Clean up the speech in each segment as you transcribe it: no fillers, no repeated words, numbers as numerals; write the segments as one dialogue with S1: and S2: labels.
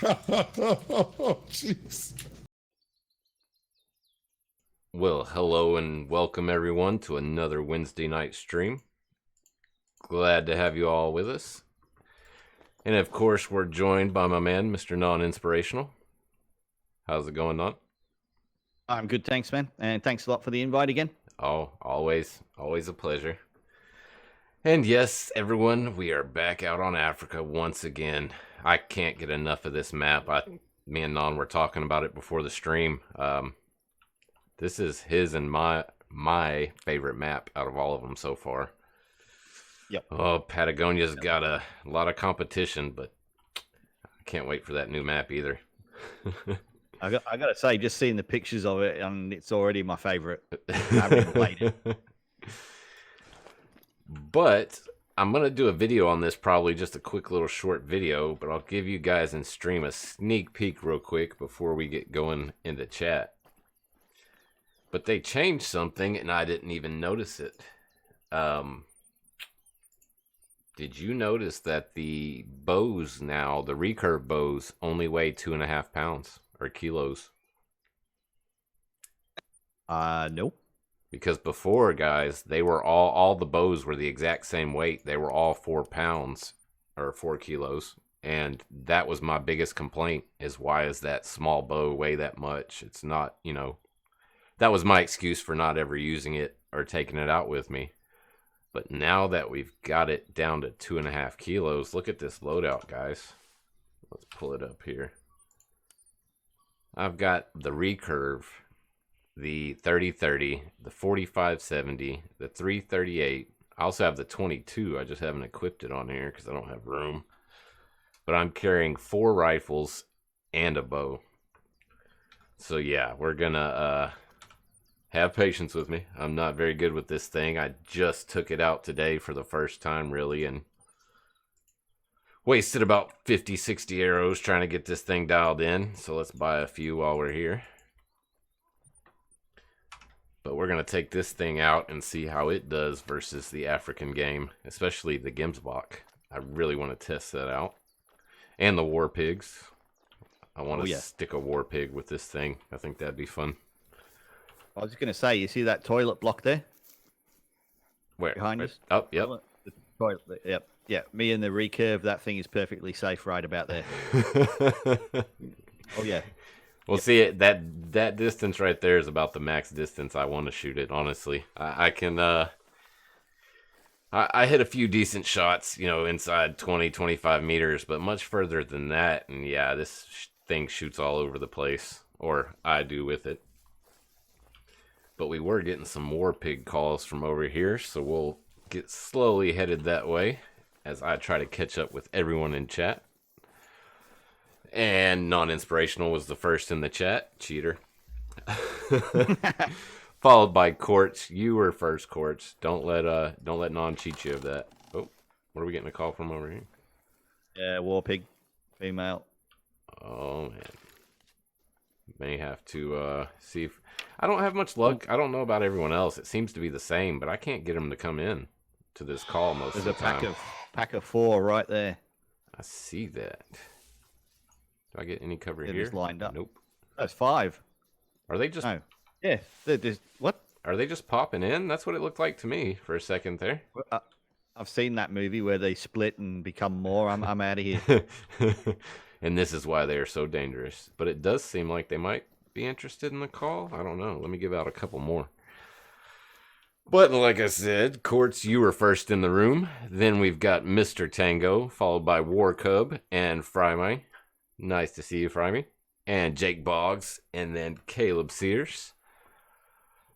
S1: Oh, jeez.
S2: Well, hello and welcome everyone to another Wednesday night stream. Glad to have you all with us. And of course, we're joined by my man, Mr. Non Inspirational. How's it going, Non?
S3: I'm good, thanks, man. And thanks a lot for the invite again.
S2: Oh, always a pleasure. And yes, everyone, we are back out on Africa once again. I can't get enough of this map. Me and Non were talking about it before the stream. This is his and my favorite map out of all of them so far.
S3: Yep.
S2: Oh, Patagonia's got a lot of competition, but I can't wait for that new map either.
S3: I got to say, just seeing the pictures of it, and it's already my favorite. I haven't played it.
S2: But I'm going to do a video on this, probably just a quick little short video, but I'll give you guys in stream a sneak peek real quick before we get going into chat. But they changed something, and I didn't even notice it. Did you notice that the bows now, the Recurve bows, only weigh 2.5 pounds or kilos?
S3: No.
S2: Because before, guys, they were all the bows were the exact same weight. They were all 4 pounds or 4 kilos. And that was my biggest complaint, is why is that small bow weigh that much? It's not, that was my excuse for not ever using it or taking it out with me. But now that we've got it down to 2.5 kilos, look at this loadout, guys. Let's pull it up here. I've got the Recurve, the 30-30, the 45-70, the 338. I also have the 22. I just haven't equipped it on here because I don't have room. But I'm carrying 4 rifles and a bow. So yeah, we're gonna have patience with me. I'm not very good with this thing. I just took it out today for the first time, really, and wasted about 50, 60 arrows trying to get this thing dialed in. So let's buy a few while we're here. But we're going to take this thing out and see how it does versus the African game, especially the Gemsbok. I really want to test that out. And the war pigs. I want to stick a war pig with this thing. I think that'd be fun.
S3: I was just going to say, you see that toilet block there?
S2: Where?
S3: Behind us?
S2: Oh, yep.
S3: The toilet, yep. Yeah, me and the Recurve, that thing is perfectly safe right about there. Oh, yeah.
S2: Well, see, that distance right there is about the max distance I want to shoot it, honestly. I can, I hit a few decent shots, inside 20, 25 meters, but much further than that, and yeah, this thing shoots all over the place, or I do with it. But we were getting some war pig calls from over here, so we'll get slowly headed that way as I try to catch up with everyone in chat. And Non-Inspirational was the first in the chat. Cheater. Followed by Quartz. You were first, Quartz. Don't let Non cheat you of that. Oh, what are we getting a call from over here?
S3: Yeah, war pig. Female.
S2: Oh, man. May have to see if... I don't have much luck. I don't know about everyone else. It seems to be the same, but I can't get them to come in to this call most of the time.
S3: There's a pack of 4 right there.
S2: I see that. Do I get any cover here?
S3: It is lined up.
S2: Nope.
S3: That's 5.
S2: Are they just...
S3: No. Yeah. There's... What?
S2: Are they just popping in? That's what it looked like to me for a second there.
S3: I've seen that movie where they split and become more. I'm out of here.
S2: And this is why they are so dangerous. But it does seem like they might be interested in the call. I don't know. Let me give out a couple more. But like I said, Quartz, you were first in the room. Then we've got Mr. Tango, followed by War Cub and Frymy. Nice to see you, Frymy. And Jake Boggs, and then Caleb Sears.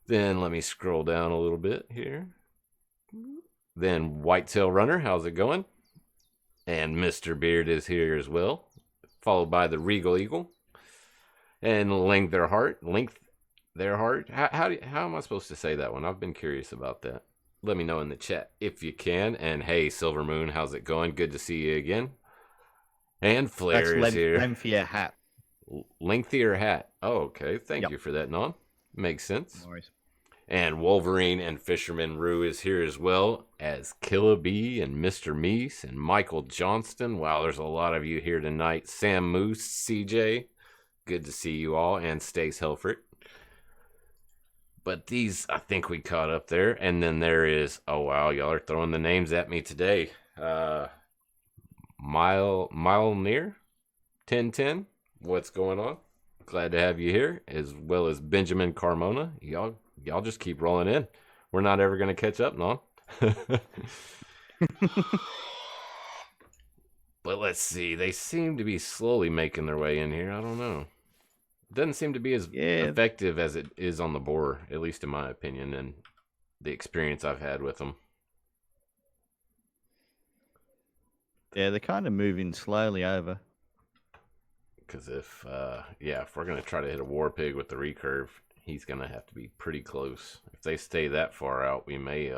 S2: Then let me scroll down a little bit here. Then Whitetail Runner, how's it going? And Mr. Beard is here as well. Followed by the Regal Eagle. And Length Their Heart. How am I supposed to say that one? I've been curious about that. Let me know in the chat if you can. And hey, Silver Moon, how's it going? Good to see you again. And Flair is here.
S3: Lengthier hat.
S2: Lengthier hat. Oh, okay. Thank you for that, Non. Makes sense.
S3: No worries.
S2: And Wolverine and Fisherman Rue is here as well as Killa B and Mr. Meese and Michael Johnston. Wow, there's a lot of you here tonight. Sam Moose, CJ, good to see you all, and Stace Helfrich. But these, I think we caught up there. And then there is, oh wow, y'all are throwing the names at me today. Mile Near 1010, what's going on? Glad to have you here, as well as Benjamin Carmona. Y'all just keep rolling in. We're not ever going to catch up, Non. But let's see. They seem to be slowly making their way in here. I don't know. It doesn't seem to be as effective as it is on the boar, at least in my opinion, and the experience I've had with them.
S3: Yeah, they're kind of moving slowly over.
S2: Because if we're going to try to hit a war pig with the recurve, he's going to have to be pretty close. If they stay that far out, we may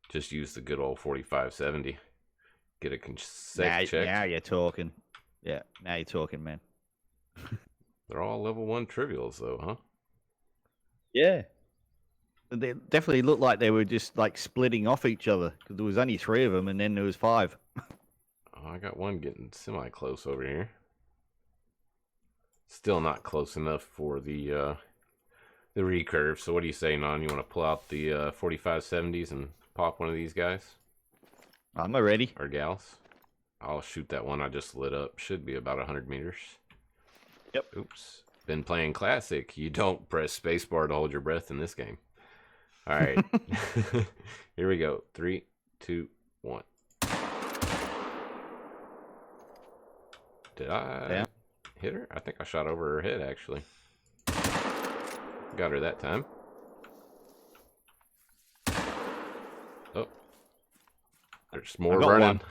S2: just use the good old 4570. Get a check.
S3: Now you're talking. Yeah, now you're talking, man.
S2: They're all level 1 trivials, though, huh?
S3: Yeah. They definitely looked like they were just like splitting off each other. Because there was only 3 of them, and then there was 5.
S2: Oh, I got one getting semi-close over here. Still not close enough for the recurve. So what do you say, Non? You want to pull out the 4570s and pop one of these guys?
S3: I'm ready.
S2: Or gals? I'll shoot that one I just lit up. Should be about 100 meters.
S3: Yep.
S2: Oops. Been playing Classic. You don't press spacebar to hold your breath in this game. All right. Here we go. 3, 2, 1. Did I...
S3: Yeah.
S2: Hit her? I think I shot over her head, actually. Got her that time. Oh. There's more running.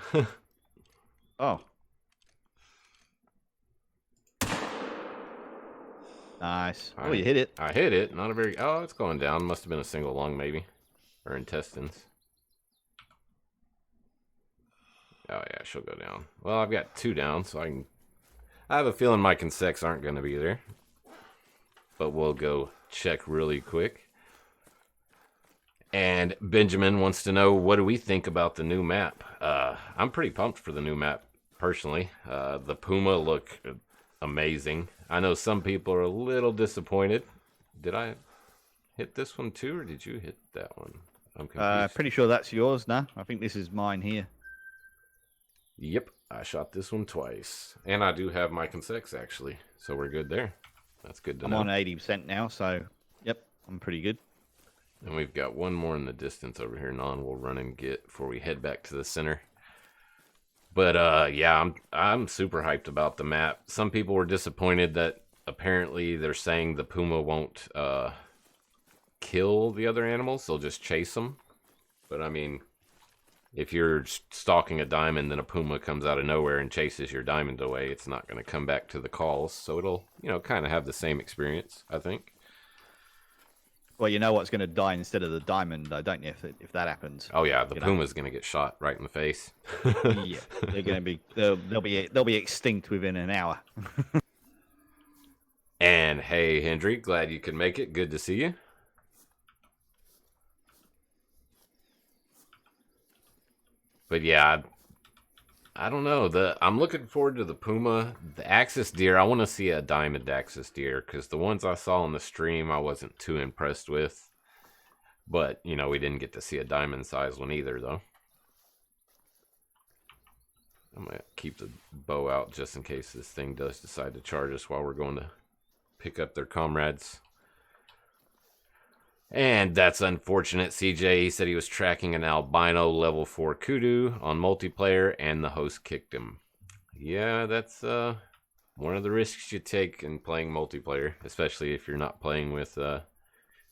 S3: Oh. Nice. Oh, you hit it.
S2: I hit it. Not a very... Oh, it's going down. Must have been a single lung, maybe. Or intestines. Oh, yeah, she'll go down. Well, I've got 2 down, so I have a feeling my consects aren't going to be there. But we'll go check really quick. And Benjamin wants to know, what do we think about the new map? I'm pretty pumped for the new map, personally. The Puma look amazing. I know some people are a little disappointed. Did I hit this one too, or did you hit that one? I'm confused.
S3: Pretty sure that's yours now. I think this is mine here.
S2: Yep, I shot this one twice. And I do have my consects, actually. So we're good there. That's good to know.
S3: I'm on 80% now, so yep, I'm pretty good.
S2: And we've got one more in the distance over here. Non we'll run and get before we head back to the center. But yeah, I'm super hyped about the map. Some people were disappointed that apparently they're saying the Puma won't kill the other animals. They'll just chase them. But I mean, if you're stalking a diamond, then a Puma comes out of nowhere and chases your diamond away, it's not going to come back to the calls. So it'll, kind of have the same experience, I think.
S3: Well, you know what's going to die instead of the diamond, though, don't you? If that happens.
S2: Oh yeah, the Puma's going to get shot right in the face.
S3: Yeah, they're going to be they'll be extinct within an hour.
S2: And hey, Hendry, glad you could make it. Good to see you. But yeah, I don't know. I'm looking forward to the Puma. The Axis deer, I want to see a diamond Axis deer, because the ones I saw on the stream I wasn't too impressed with. But, we didn't get to see a diamond size one either, though. I'm going to keep the bow out just in case this thing does decide to charge us while we're going to pick up their comrades. And that's unfortunate. CJ, he said he was tracking an albino level 4 kudu on multiplayer, and the host kicked him. Yeah, that's one of the risks you take in playing multiplayer, especially if you're not playing with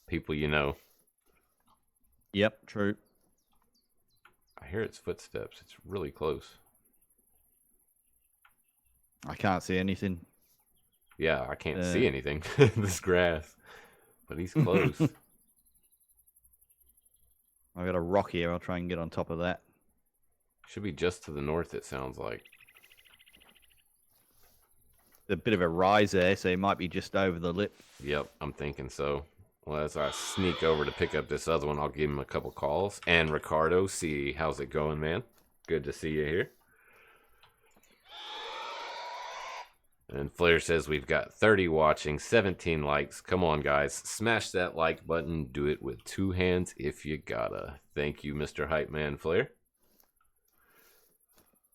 S2: people you know.
S3: Yep, true.
S2: I hear its footsteps. It's really close.
S3: I can't see anything.
S2: Yeah, I can't see anything. This grass. But he's close.
S3: I've got a rock here. I'll try and get on top of that.
S2: Should be just to the north, it sounds like.
S3: There's a bit of a rise there, so it might be just over the lip.
S2: Yep, I'm thinking so. Well, as I sneak over to pick up this other one, I'll give him a couple calls. And Ricardo, see, how's it going, man? Good to see you here. And Flair says we've got 30 watching, 17 likes. Come on, guys. Smash that like button. Do it with 2 hands if you gotta. Thank you, Mr. Hype Man Flair.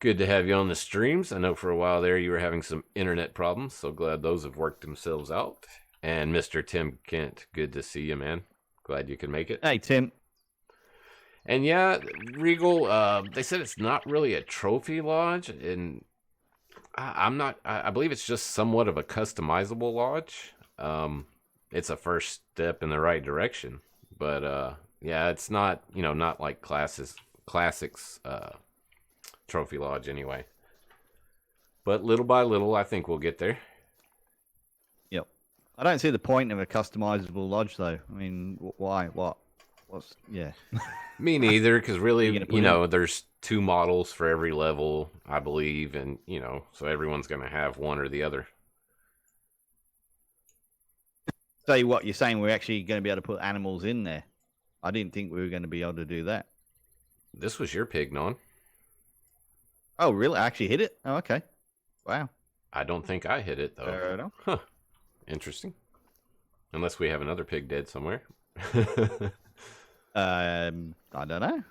S2: Good to have you on the streams. I know for a while there you were having some internet problems, so glad those have worked themselves out. And Mr. Tim Kent, good to see you, man. Glad you could make it.
S3: Hey, Tim.
S2: And yeah, Regal, they said it's not really a trophy lodge, and I believe it's just somewhat of a customizable lodge. It's a first step in the right direction, but yeah, it's not, not like classics trophy lodge anyway. But little by little, I think we'll get there.
S3: Yep. I don't see the point of a customizable lodge, though. I mean, why? What's yeah?
S2: Me neither, because really, there's 2 models for every level, I believe, and so everyone's gonna have one or the other.
S3: So what you're saying? We're actually going to be able to put animals in there. I didn't think we were going to be able to do that.
S2: This was your pig, Non.
S3: Oh, really? I actually hit it? Oh, okay. Wow.
S2: I don't think I hit it, though.
S3: Fair enough.
S2: Huh. Interesting. Unless we have another pig dead somewhere.
S3: I don't know.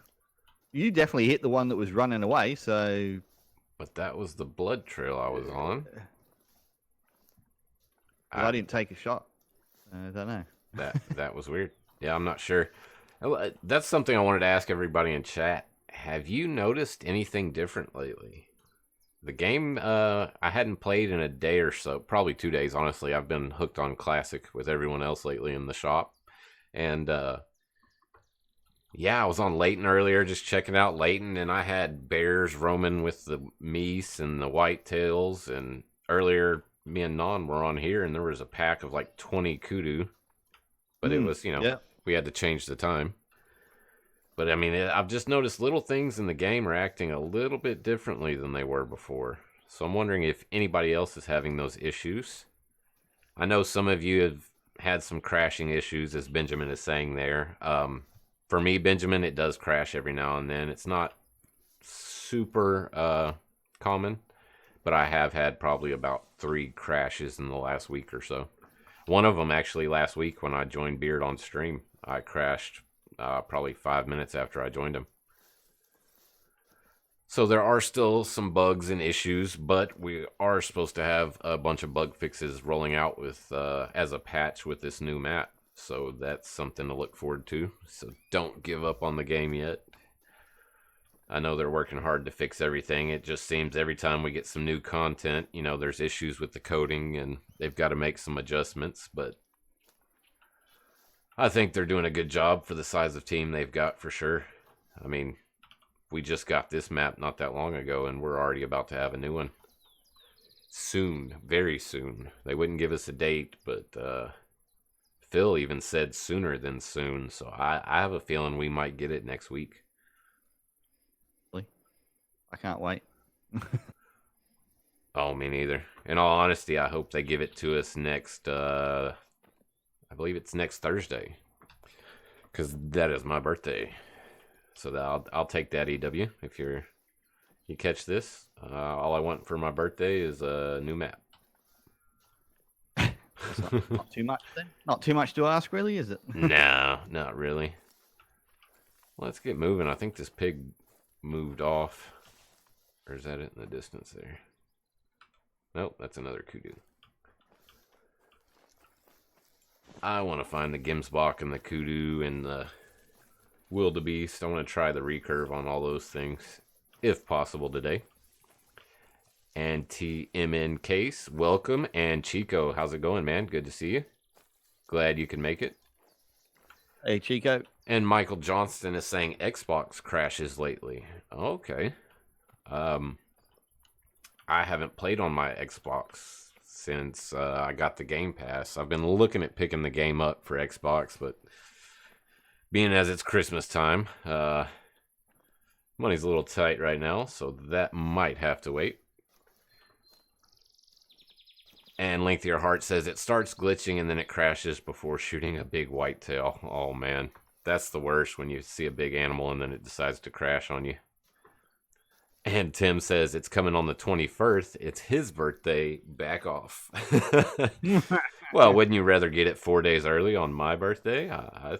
S3: You definitely hit the one that was running away, so...
S2: But that was the blood trail I was on.
S3: I didn't take a shot. I don't know.
S2: That was weird. Yeah, I'm not sure. That's something I wanted to ask everybody in chat. Have you noticed anything different lately? The game, I hadn't played in a day or so, probably 2 days, honestly. I've been hooked on Classic with everyone else lately in the shop. And, yeah, I was on Layton earlier, just checking out Layton, and I had bears roaming with the meese and the whitetails. And earlier, me and Non were on here, and there was a pack of like 20 kudu. But it was, we had to change the time. But, I mean, I've just noticed little things in the game are acting a little bit differently than they were before. So I'm wondering if anybody else is having those issues. I know some of you have had some crashing issues, as Benjamin is saying there. For me, Benjamin, it does crash every now and then. It's not super common, but I have had probably about 3 crashes in the last week or so. One of them, actually, last week when I joined Beard on stream, I crashed probably 5 minutes after I joined him. So there are still some bugs and issues, but we are supposed to have a bunch of bug fixes rolling out with as a patch with this new map. So that's something to look forward to. So don't give up on the game yet. I know they're working hard to fix everything. It just seems every time we get some new content, there's issues with the coding and they've got to make some adjustments, but I think they're doing a good job for the size of team they've got for sure. I mean, we just got this map not that long ago and we're already about to have a new one. Soon, very soon. They wouldn't give us a date, but Phil even said sooner than soon, so I have a feeling we might get it next week.
S3: I can't wait.
S2: Oh, me neither. In all honesty, I hope they give it to us next, I believe it's next Thursday. Because that is my birthday. So I'll take that, EW, if you catch this. All I want for my birthday is a new map.
S3: Not too much then? Not too much to ask, really, is it?
S2: No, not really. Let's get moving. I think this pig moved off. Or is that it in the distance there? Nope, that's another kudu. I want to find the Gemsbok and the kudu and the Wildebeest. I want to try the recurve on all those things, if possible, today. And TMN Case, welcome. And Chico, how's it going, man? Good to see you. Glad you can make it.
S3: Hey, Chico.
S2: And Michael Johnston is saying Xbox crashes lately. Okay. I haven't played on my Xbox since I got the Game Pass. I've been looking at picking the game up for Xbox, but being as it's Christmas time, money's a little tight right now, so that might have to wait. And Lengthier Heart says it starts glitching and then it crashes before shooting a big whitetail. Oh man, that's the worst when you see a big animal and then it decides to crash on you. And Tim says it's coming on the 21st. It's his birthday. Back off. Well, wouldn't you rather get it 4 days early on my birthday?
S3: Yeah.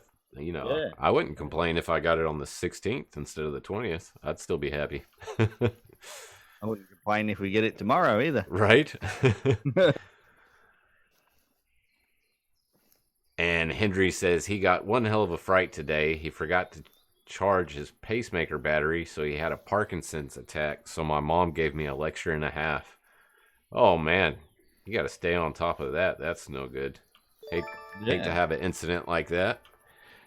S2: I wouldn't complain if I got it on the 16th instead of the 20th. I'd still be happy.
S3: I wouldn't complain if we get it tomorrow either.
S2: Right? And Hendry says he got one hell of a fright today. He forgot to charge his pacemaker battery, so he had a Parkinson's attack. So my mom gave me a lecture and a half. Oh man, you got to stay on top of that. That's no good. Hate to have an incident like that.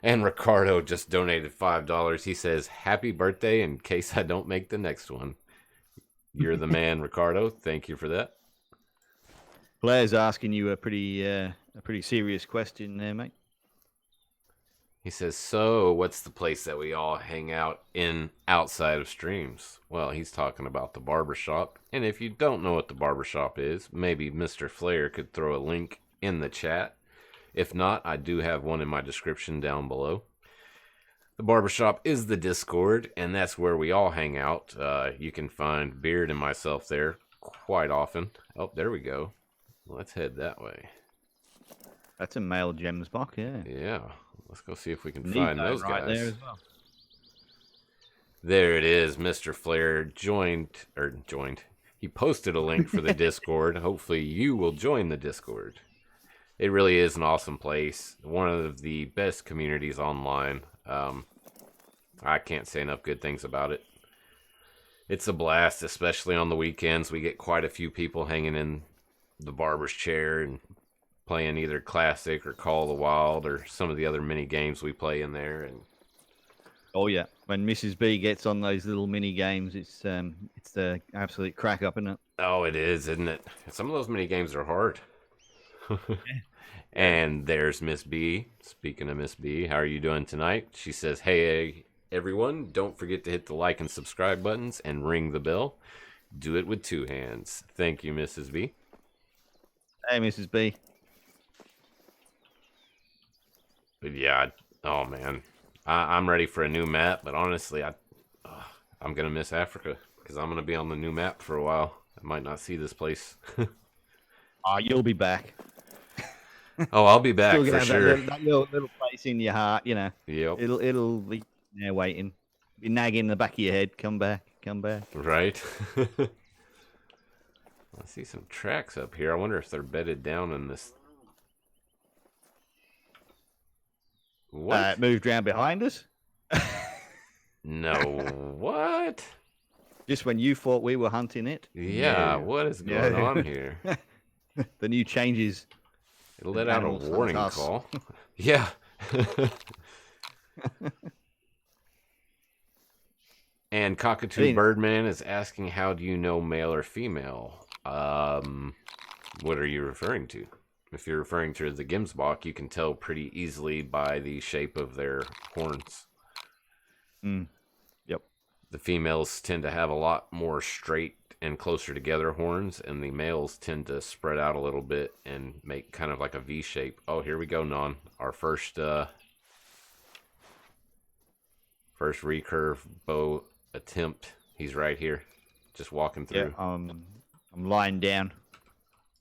S2: And Ricardo just donated $5. He says, "Happy birthday in case I don't make the next one." You're the man, Ricardo. Thank you for that.
S3: Blair's asking you a pretty serious question there, mate.
S2: He says, "So, what's the place that we all hang out in outside of streams?" Well, he's talking about the barbershop. And if you don't know what the barbershop is, maybe Mr. Flair could throw a link in the chat. If not, I do have one in my description down below. The barbershop is the Discord, and that's where we all hang out. You can find Beard and myself there quite often. Oh, there we go. Let's head that way.
S3: That's a male Gemsbok, yeah.
S2: Yeah. Let's go see if we can find those guys.
S3: Right there as well.
S2: There it is. Mr. Flair joined. He posted a link for the Discord. Hopefully you will join the Discord. It really is an awesome place. One of the best communities online. I can't say enough good things about it. It's a blast, especially on the weekends. We get quite a few people hanging in the barber's chair and playing either Classic or Call of the Wild or some of the other mini games we play in there. And
S3: oh yeah, when Mrs. B gets on those little mini games, it's the absolute crack up, isn't it?
S2: oh, it is, isn't it? Some of those mini games are hard. And there's Miss B. Speaking of Miss B, how are you doing tonight? She says, "Hey everyone, don't forget to hit the like and subscribe buttons and ring the bell. Do it with 2 hands." Thank you, Mrs. B.
S3: Hey, Mrs. B.
S2: But yeah, oh man, I'm ready for a new map. But honestly, I'm gonna miss Africa because I'm gonna be on the new map for a while. I might not see this place.
S3: Oh, you'll be back.
S2: Oh, I'll be back
S3: Still
S2: for
S3: have
S2: sure.
S3: that little place in your heart, you know.
S2: Yep.
S3: It'll be there waiting, be nagging in the back of your head. Come back, come back.
S2: Right. I see some tracks up here. I wonder if they're bedded down in this. What?
S3: It moved around behind us.
S2: No. What?
S3: Just when you thought we were hunting it.
S2: Yeah. What is going on here?
S3: The new changes.
S2: It let out a
S3: Animals
S2: warning
S3: hunt us.
S2: call. Yeah. And Cockatoo Birdman is asking, how do you know male or female? What are you referring to? If you're referring to the Gemsbok, you can tell pretty easily by the shape of their horns.
S3: Yep.
S2: The females tend to have a lot more straight and closer together horns, and the males tend to spread out a little bit and make kind of like a V shape. Oh, here we go, Non. Our first recurve bow attempt. He's right here, just walking through.
S3: Yeah, I'm lying down.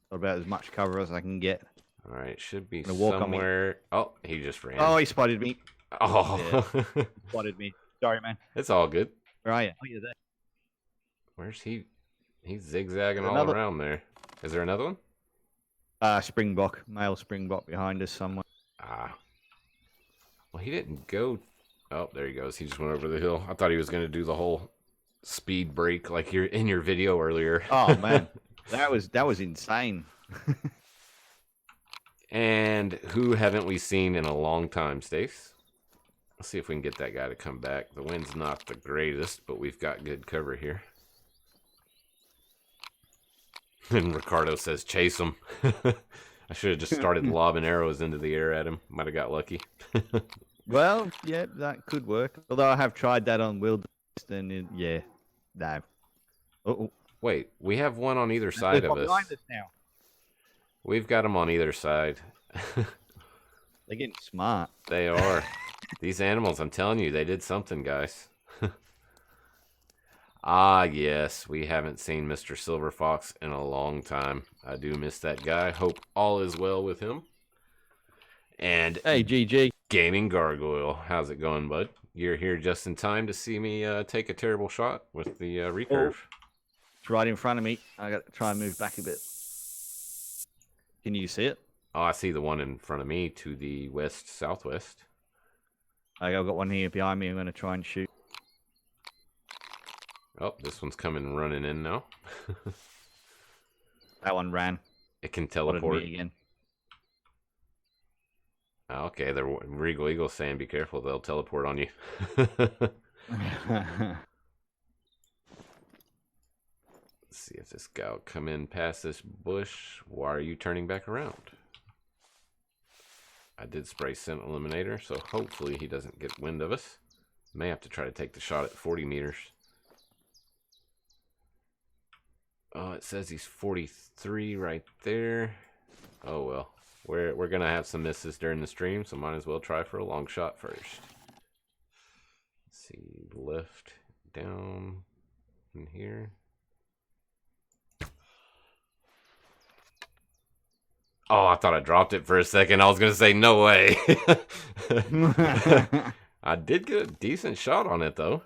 S3: Got about as much cover as I can get.
S2: All right, should be
S3: Walk
S2: somewhere. Oh, he just ran.
S3: Oh, he spotted me.
S2: Oh,
S3: Yeah. Spotted me. Sorry, man.
S2: It's all good.
S3: Where are you? Oh, you're there.
S2: Where's he? He's zigzagging all
S3: Another-
S2: around there. Is there another one?
S3: Springbok, male Springbok behind us somewhere.
S2: Ah. Well, he didn't go. Oh, there he goes. He just went over the hill. I thought he was going to do the whole speed break like you're in your video earlier.
S3: Oh man, that was insane.
S2: And who haven't we seen in a long time, Stace? Let's see if we can get that guy to come back. The wind's not the greatest, but we've got good cover here. And Ricardo says, chase him. I should have just started lobbing arrows into the air at him. Might have got lucky.
S3: Well, yeah, that could work. Although I have tried that on Wildebeest, and yeah, no. Oh,
S2: Wait, we have one on either side of us.
S3: Behind us now.
S2: We've got them on either side.
S3: They're getting smart.
S2: They are. These animals, I'm telling you, they did something, guys. Ah, yes, we haven't seen Mr. Silver Fox in a long time. I do miss that guy. Hope all is well with him. And
S3: Hey, GG.
S2: Gaming Gargoyle, how's it going, bud? You're here just in time to see me take a terrible shot with the Recurve.
S3: It's right in front of me. I got to try and move back a bit. Can you see it?
S2: Oh, I see the one in front of me to the west-southwest.
S3: I've got one here behind me. I'm going to try and shoot.
S2: Oh, this one's coming running in now.
S3: That one ran.
S2: It can
S3: Spotted
S2: teleport.
S3: me again.
S2: Okay, the Regal Eagle's saying be careful, they'll teleport on you. Let's see if this guy will come in past this bush. Why are you turning back around? I did spray Scent Eliminator, so hopefully he doesn't get wind of us. May have to try to take the shot at 40 meters. Oh, it says he's 43 right there. Oh well. We're gonna have some misses during the stream, so might as well try for a long shot first. Let's see, left, down, in here. Oh, I thought I dropped it for a second. I was gonna say no way. I did get a decent shot on it though.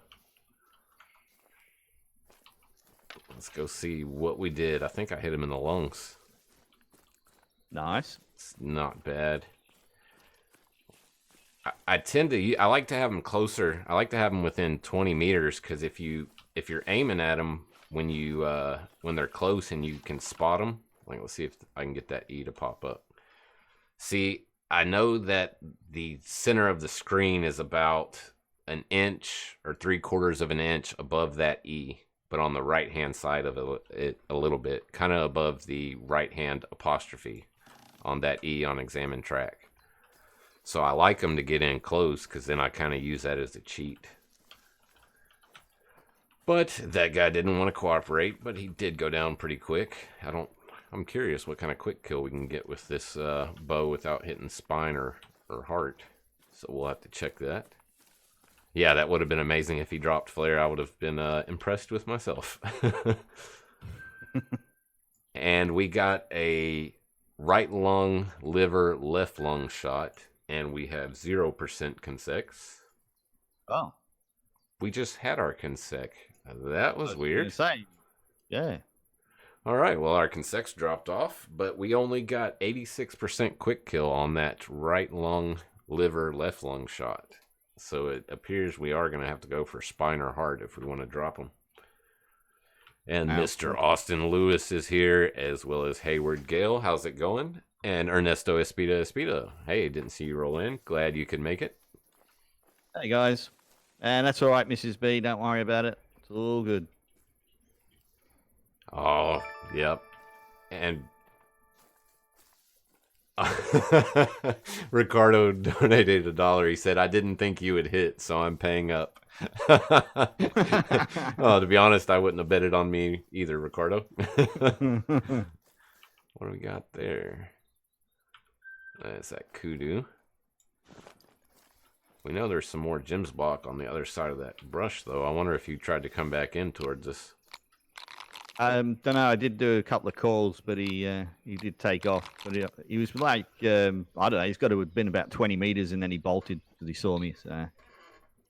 S2: Let's go see what we did. I think I hit him in the lungs.
S3: Nice.
S2: It's not bad. I tend to. I like to have them closer. I like to have them within 20 meters because if you're aiming at them when they're close and you can spot them. Like, let's see if I can get that E to pop up. See, I know that the center of the screen is about an inch or 3/4 of an inch above that E, but on the right hand side of it a little bit, kind of above the right hand apostrophe on that E on examine track. So I like them to get in close because then I kind of use that as a cheat. But that guy didn't want to cooperate, but he did go down pretty quick. I'm curious what kind of quick kill we can get with this bow without hitting spine or heart. So we'll have to check that. Yeah, that would have been amazing if he dropped flare. I would have been impressed with myself. And we got a right lung, liver, left lung shot, and we have 0% consecs.
S3: Oh.
S2: We just had our consec. That was weird.
S3: Yeah.
S2: All right, well, our consecs dropped off, but we only got 86% quick kill on that right lung, liver, left lung shot. So it appears we are going to have to go for spine or heart if we want to drop them. And Mr. Austin Lewis is here, as well as Hayward Gale. How's it going? And Ernesto Espita. Hey, didn't see you roll in. Glad you could make it.
S3: Hey, guys. And that's all right, Mrs. B. Don't worry about it. It's all good.
S2: Oh, yep. And Ricardo donated $1. He said, I didn't think you would hit, so I'm paying up. Oh, to be honest, I wouldn't have betted on me either, Ricardo. What do we got there? That's that Kudu. We know there's some more Gemsbok on the other side of that brush, though. I wonder if you tried to come back in towards us.
S3: Don't know. I did do a couple of calls, but he did take off. But he was like, I don't know. He's got to have been about 20 meters, and then he bolted because he saw me. So.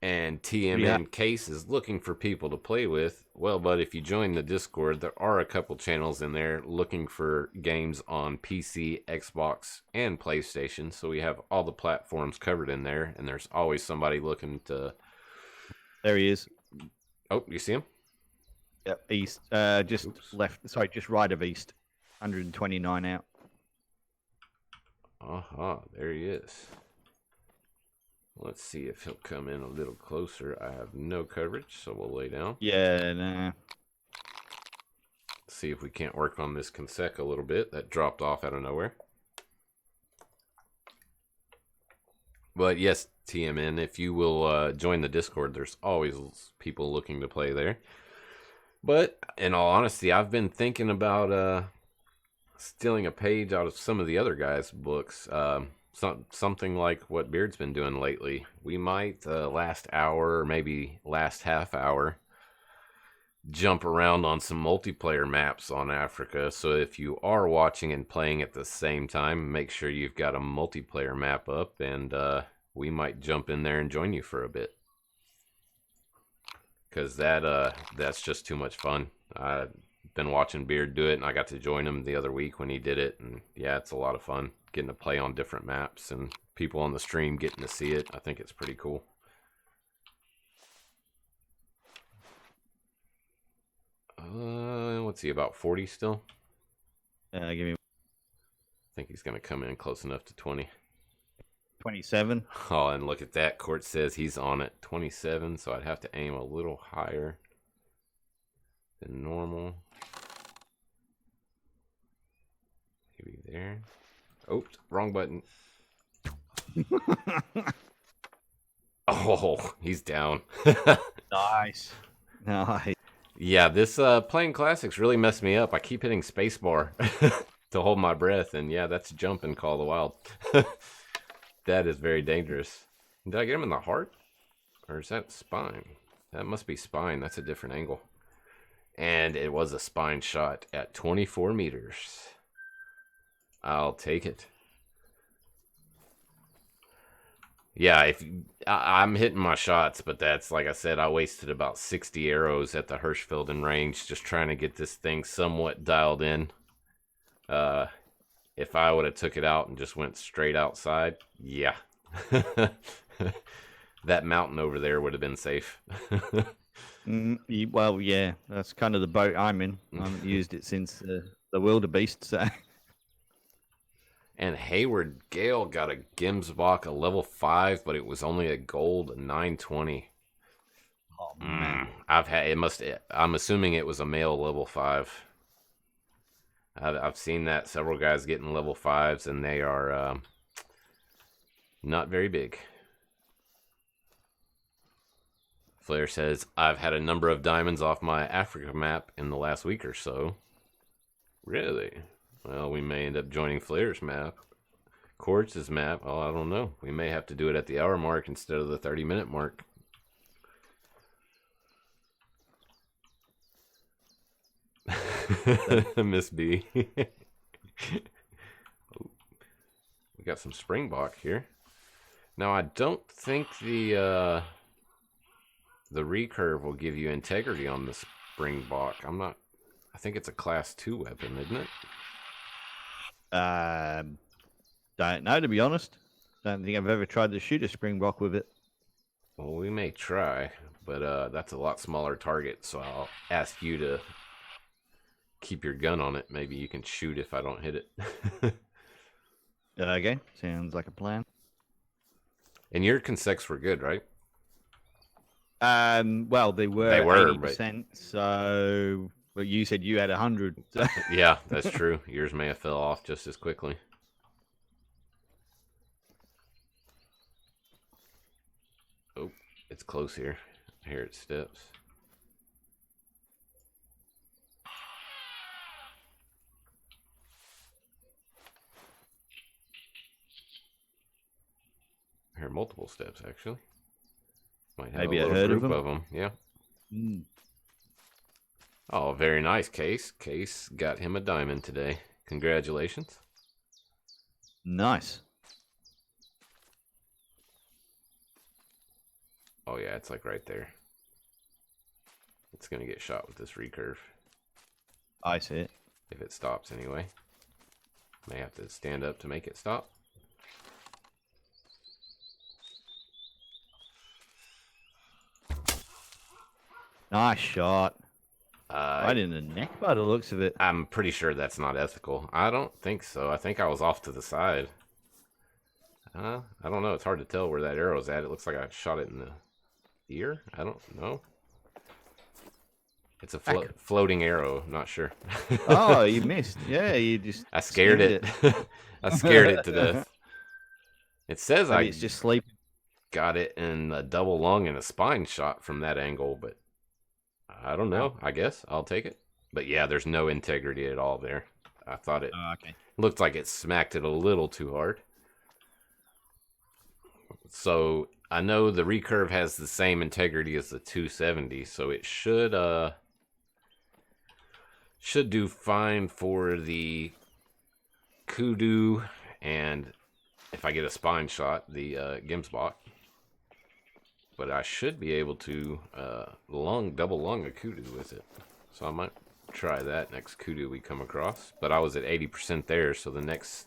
S2: And TMN Case is looking for people to play with. Well, but if you join the Discord, there are a couple channels in there looking for games on PC, Xbox, and PlayStation. So we have all the platforms covered in there, and there's always somebody looking to.
S3: There he is.
S2: Oh, you see him?
S3: Yep, east. Just left. Sorry, just right of east. 129 out.
S2: There he is. Let's see if he'll come in a little closer. I have no coverage, so we'll lay down.
S3: Yeah, nah.
S2: See if we can't work on this consec a little bit. That dropped off out of nowhere. But yes, TMN, if you will join the Discord, there's always people looking to play there. But in all honesty, I've been thinking about stealing a page out of some of the other guys' books. Something like what Beard's been doing lately. We might last hour or maybe last half hour jump around on some multiplayer maps on Africa. So if you are watching and playing at the same time, make sure you've got a multiplayer map up, and we might jump in there and join you for a bit. Because that's just too much fun. I've been watching Beard do it, and I got to join him the other week when he did it. And yeah, it's a lot of fun getting to play on different maps and people on the stream getting to see it. I think it's pretty cool. Let's see, about 40 still?
S3: Give me
S2: I think he's going to come in close enough to 20.
S3: 27.
S2: Oh, and look at that. Quartz says he's on at 27, so I'd have to aim a little higher than normal. Maybe there. Oops, wrong button. Oh, he's down.
S3: Nice. Nice.
S2: Yeah, this playing classics really messed me up. I keep hitting spacebar to hold my breath, and yeah, that's jumping Call of the Wild. That is very dangerous. Did I get him in the heart? Or is that spine? That must be spine. That's a different angle. And it was a spine shot at 24 meters. I'll take it. Yeah, I'm hitting my shots, but that's, like I said, I wasted about 60 arrows at the Hirschfelden range just trying to get this thing somewhat dialed in. If I would have took it out and just went straight outside, yeah. That mountain over there would have been safe.
S3: Well, yeah, that's kind of the boat I'm in. I haven't used it since the Wildebeest, so...
S2: And Hayward Gale got a Gemsbok, a level 5, but it was only a gold 920.
S3: Oh man.
S2: I'm assuming it was a male level 5. I've seen that several guys getting level 5s, and they are not very big. Flair says, I've had a number of diamonds off my Africa map in the last week or so. Really? Well, we may end up joining Flair's map. Quartz's map, oh, I don't know. We may have to do it at the hour mark instead of the 30-minute mark. Miss B. We got some Springbok here. Now, I don't think the Recurve will give you integrity on the Springbok. I think it's a class 2 weapon, isn't it?
S3: Don't know, to be honest. Don't think I've ever tried to shoot a Springbok with it.
S2: Well, we may try, but that's a lot smaller target, so I'll ask you to keep your gun on it. Maybe you can shoot if I don't hit it.
S3: Okay, sounds like a plan.
S2: And your consecs were good, right?
S3: Well, they were 80%, but... so... But you said you had 100. So...
S2: Yeah, that's true. Yours may have fell off just as quickly. Oh, it's close here. I hear it steps. I hear multiple steps, actually. Might have
S3: maybe
S2: a
S3: I
S2: little
S3: heard
S2: group
S3: of them.
S2: of them. Yeah.
S3: Mm.
S2: Oh, very nice, Case. Case got him a diamond today. Congratulations.
S3: Nice.
S2: Oh, yeah, it's like right there. It's going to get shot with this recurve.
S3: I see it.
S2: If it stops, anyway. May have to stand up to make it stop.
S3: Nice shot. Right in the neck by the looks of it.
S2: I'm pretty sure that's not ethical. I don't think so. I think I was off to the side. I don't know. It's hard to tell where that arrow's at. It looks like I shot it in the ear. I don't know. It's a floating arrow. I'm not sure.
S3: Oh, you missed. Yeah, you just...
S2: I scared it. I scared it to death. It says
S3: Maybe it's just sleeping.
S2: Got it in a double lung and a spine shot from that angle, but I don't know. I guess I'll take it. But yeah, there's no integrity at all there. I thought it
S3: Okay.
S2: looked like it smacked it a little too hard. So I know the Recurve has the same integrity as the 270, so it should do fine for the Kudu, and if I get a spine shot, the Gemsbok. But I should be able to double lung a Kudu with it. So I might try that next Kudu we come across. But I was at 80% there, so the next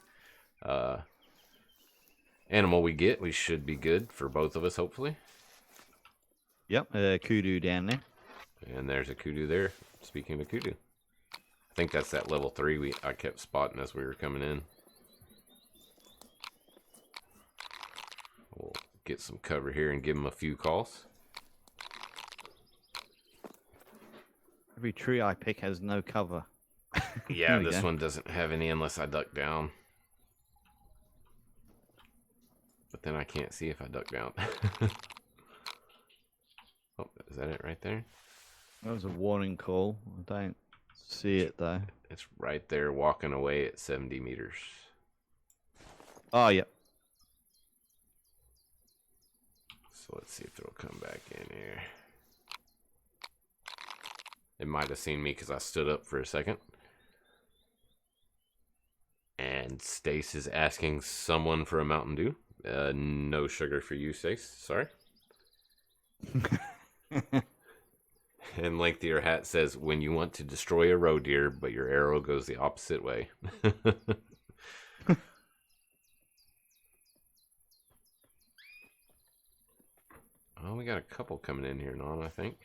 S2: animal we get, we should be good for both of us, hopefully.
S3: Yep, Kudu down there.
S2: And there's a Kudu there. Speaking of Kudu, I think that's that level 3 I kept spotting as we were coming in. We'll get some cover here and give him a few calls.
S3: Every tree I pick has no cover.
S2: Yeah, this one doesn't have any unless I duck down. But then I can't see if I duck down. Oh, is that it right there?
S3: That was a warning call. I don't see it though.
S2: It's right there walking away at 70 meters.
S3: Oh, yep.
S2: So let's see if it'll come back in here. It might have seen me because I stood up for a second. And Stace is asking someone for a Mountain Dew. No sugar for you, Stace. Sorry. And Lengthier Hat says, when you want to destroy a roe deer, but your arrow goes the opposite way. Oh, we got a couple coming in here, Non, I think.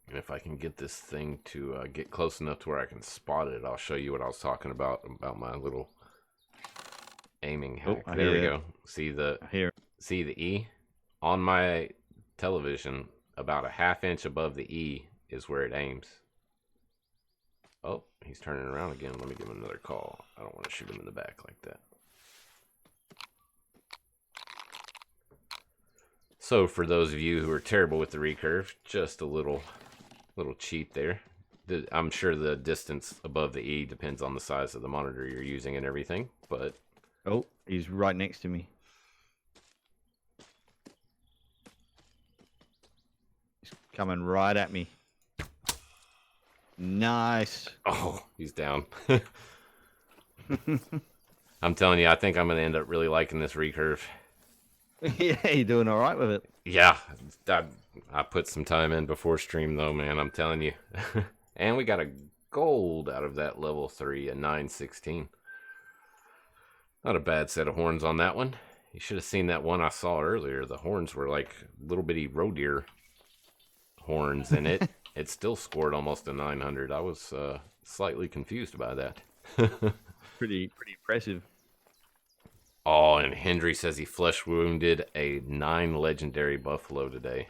S2: And if I can get this thing to get close enough to where I can spot it, I'll show you what I was talking about my little aiming hack.
S3: Oh,
S2: there we go. See the E? On my television, about a ½ inch above the E is where it aims. Oh, he's turning around again. Let me give him another call. I don't want to shoot him in the back like that. So for those of you who are terrible with the recurve, just a little cheat there. I'm sure the distance above the E depends on the size of the monitor you're using and everything, but...
S3: Oh, he's right next to me. He's coming right at me. Nice.
S2: Oh, he's down. I'm telling you, I think I'm going to end up really liking this recurve.
S3: Yeah, you're doing all right with it.
S2: Yeah, I put some time in before stream, though, man. I'm telling you. And we got a gold out of that level 3, a 916. Not a bad set of horns on that one. You should have seen that one I saw earlier. The horns were like little bitty roe deer horns, and it still scored almost a 900. I was slightly confused by that.
S3: Pretty impressive.
S2: Oh, and Hendry says he flesh wounded a 9 legendary buffalo today.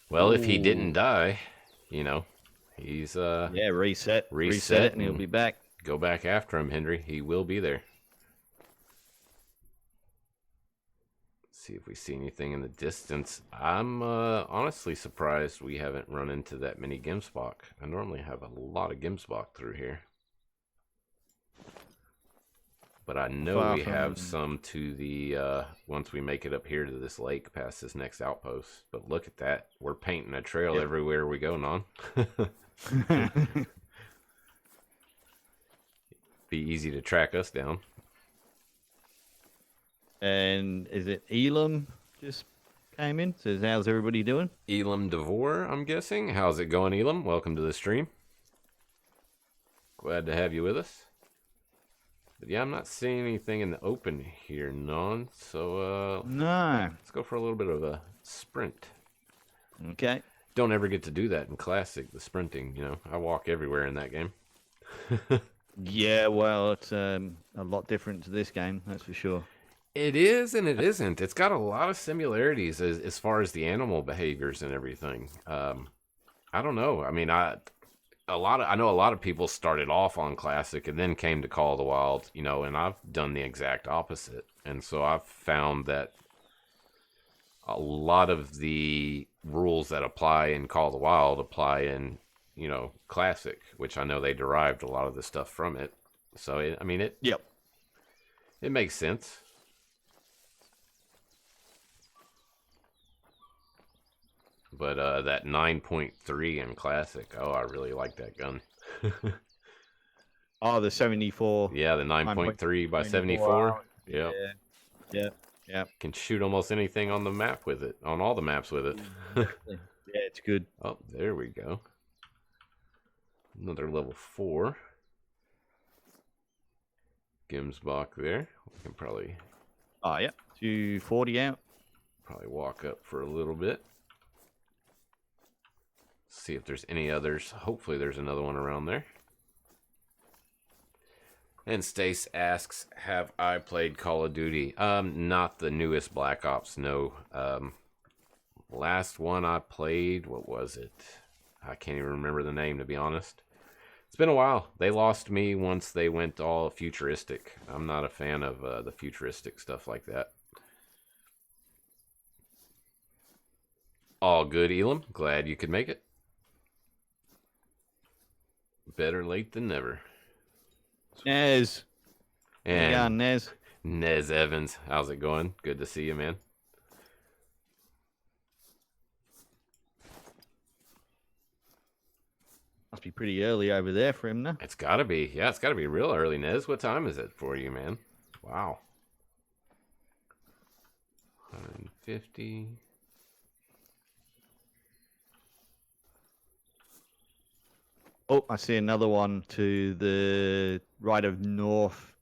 S2: Well, if he didn't die, you know, he's
S3: yeah, reset and he'll be back.
S2: Go back after him, Hendry. He will be there. Let's see if we see anything in the distance. I'm honestly surprised we haven't run into that many Gemsbok. I normally have a lot of Gemsbok through here. But I know we have some to the, once we make it up here to this lake past this next outpost. But look at that. We're painting a trail everywhere we go, Non. Be easy to track us down.
S3: And is it Elam just came in? Says, how's everybody doing?
S2: Elam Devore, I'm guessing. How's it going, Elam? Welcome to the stream. Glad to have you with us. But yeah, I'm not seeing anything in the open here, Non. So,
S3: no.
S2: Let's go for a little bit of a sprint.
S3: Okay.
S2: Don't ever get to do that in Classic, the sprinting, you know. I walk everywhere in that game.
S3: Yeah, well, it's a lot different to this game, that's for sure.
S2: It is and it isn't. It's got a lot of similarities as far as the animal behaviors and everything. I don't know. I mean, I know a lot of people started off on Classic and then came to Call of the Wild, and I've done the exact opposite. And so I've found that a lot of the rules that apply in Call of the Wild apply in, Classic, which I know they derived a lot of the stuff from it. So,
S3: Yep.
S2: It makes sense. But that 9.3 in Classic, I really like that gun.
S3: Oh, the 74.
S2: Yeah, the 9.3 by 74.
S3: Yeah. Yeah.
S2: Can shoot almost anything on the map with it, on all the maps with it.
S3: Yeah, it's good.
S2: Oh, there we go. Another level 4. Gemsbok there. We can probably...
S3: Oh, yeah. 240 out.
S2: Probably walk up for a little bit. See if there's any others. Hopefully there's another one around there. And Stace asks, have I played Call of Duty? Not the newest Black Ops, no. Last one I played, what was it? I can't even remember the name, to be honest. It's been a while. They lost me once they went all futuristic. I'm not a fan of the futuristic stuff like that. All good, Elam. Glad you could make it. Better late than never.
S3: Nez.
S2: And
S3: Yeah, Nez.
S2: Nez Evans, how's it going? Good to see you, man.
S3: Must be pretty early over there for him now.
S2: It's gotta be. Yeah, it's gotta be real early, Nez. What time is it for you, man? Wow. 150.
S3: Oh, I see another one to the right of north.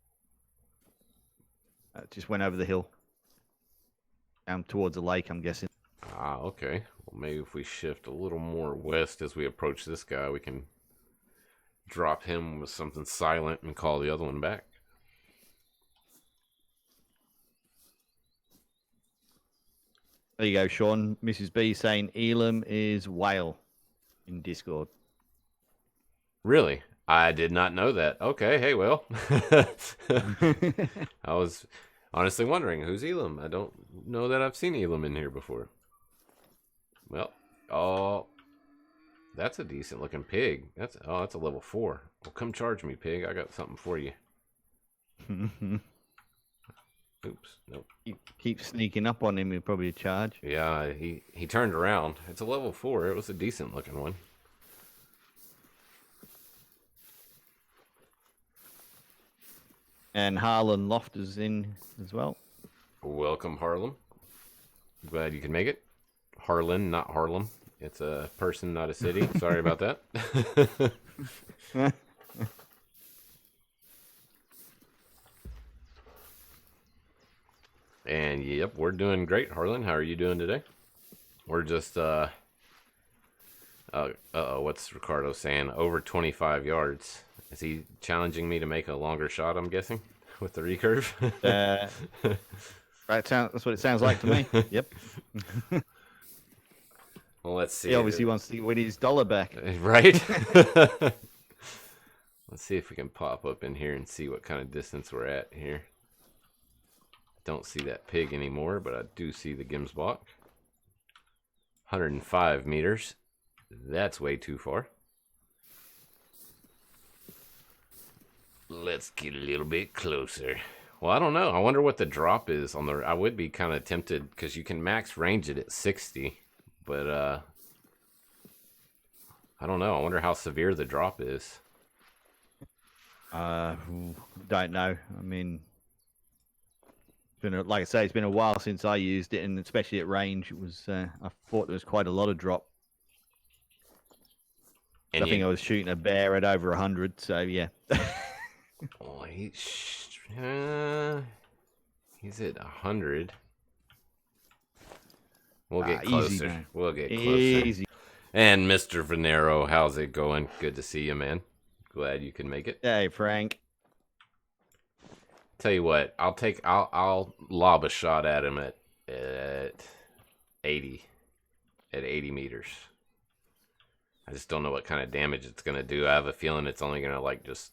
S3: Just went over the hill. Down towards the lake, I'm guessing.
S2: Ah, okay. Well, maybe if we shift a little more west as we approach this guy, we can drop him with something silent and call the other one back.
S3: There you go, Sean. Mrs. B saying Elam is whale in Discord.
S2: Really? I did not know that. Okay, hey, well. I was honestly wondering, who's Elam? I don't know that I've seen Elam in here before. Well, oh, that's a decent looking pig. That's a level 4. Well, come charge me, pig. I got something for you. Oops, nope.
S3: Keep sneaking up on him, he'll probably charge.
S2: Yeah, he turned around. It's a level 4. It was a decent looking one.
S3: And Harlan Loft is in as well.
S2: Welcome, Harlem. Glad you can make it. Harlan, not Harlem. It's a person, not a city. Sorry about that. And yep, we're doing great, Harlan. How are you doing today? We're just what's Ricardo saying? Over 25 yards. Is he challenging me to make a longer shot, I'm guessing, with the recurve?
S3: That's what it sounds like to me. Yep.
S2: Well, let's see.
S3: He obviously wants to win his dollar back.
S2: Right? Let's see if we can pop up in here and see what kind of distance we're at here. Don't see that pig anymore, but I do see the Gemsbok. 105 meters. That's way too far. Let's get a little bit closer. Well, I don't know. I wonder what the drop is on the... I would be kind of tempted because you can max range it at 60. But, I don't know. I wonder how severe the drop is.
S3: Don't know. I mean, it's been like I say, it's been a while since I used it, and especially at range, it was. I thought there was quite a lot of drop.
S2: And
S3: I think I was shooting a bear at over 100, so yeah.
S2: Oh, he's at 100. We'll get closer.
S3: Easy,
S2: we'll get closer.
S3: Easy.
S2: And Mr. Venero, how's it going? Good to see you, man. Glad you can make it.
S3: Hey, Frank.
S2: Tell you what, I'll lob a shot at him at 80 meters. I just don't know what kind of damage it's going to do. I have a feeling it's only going to like just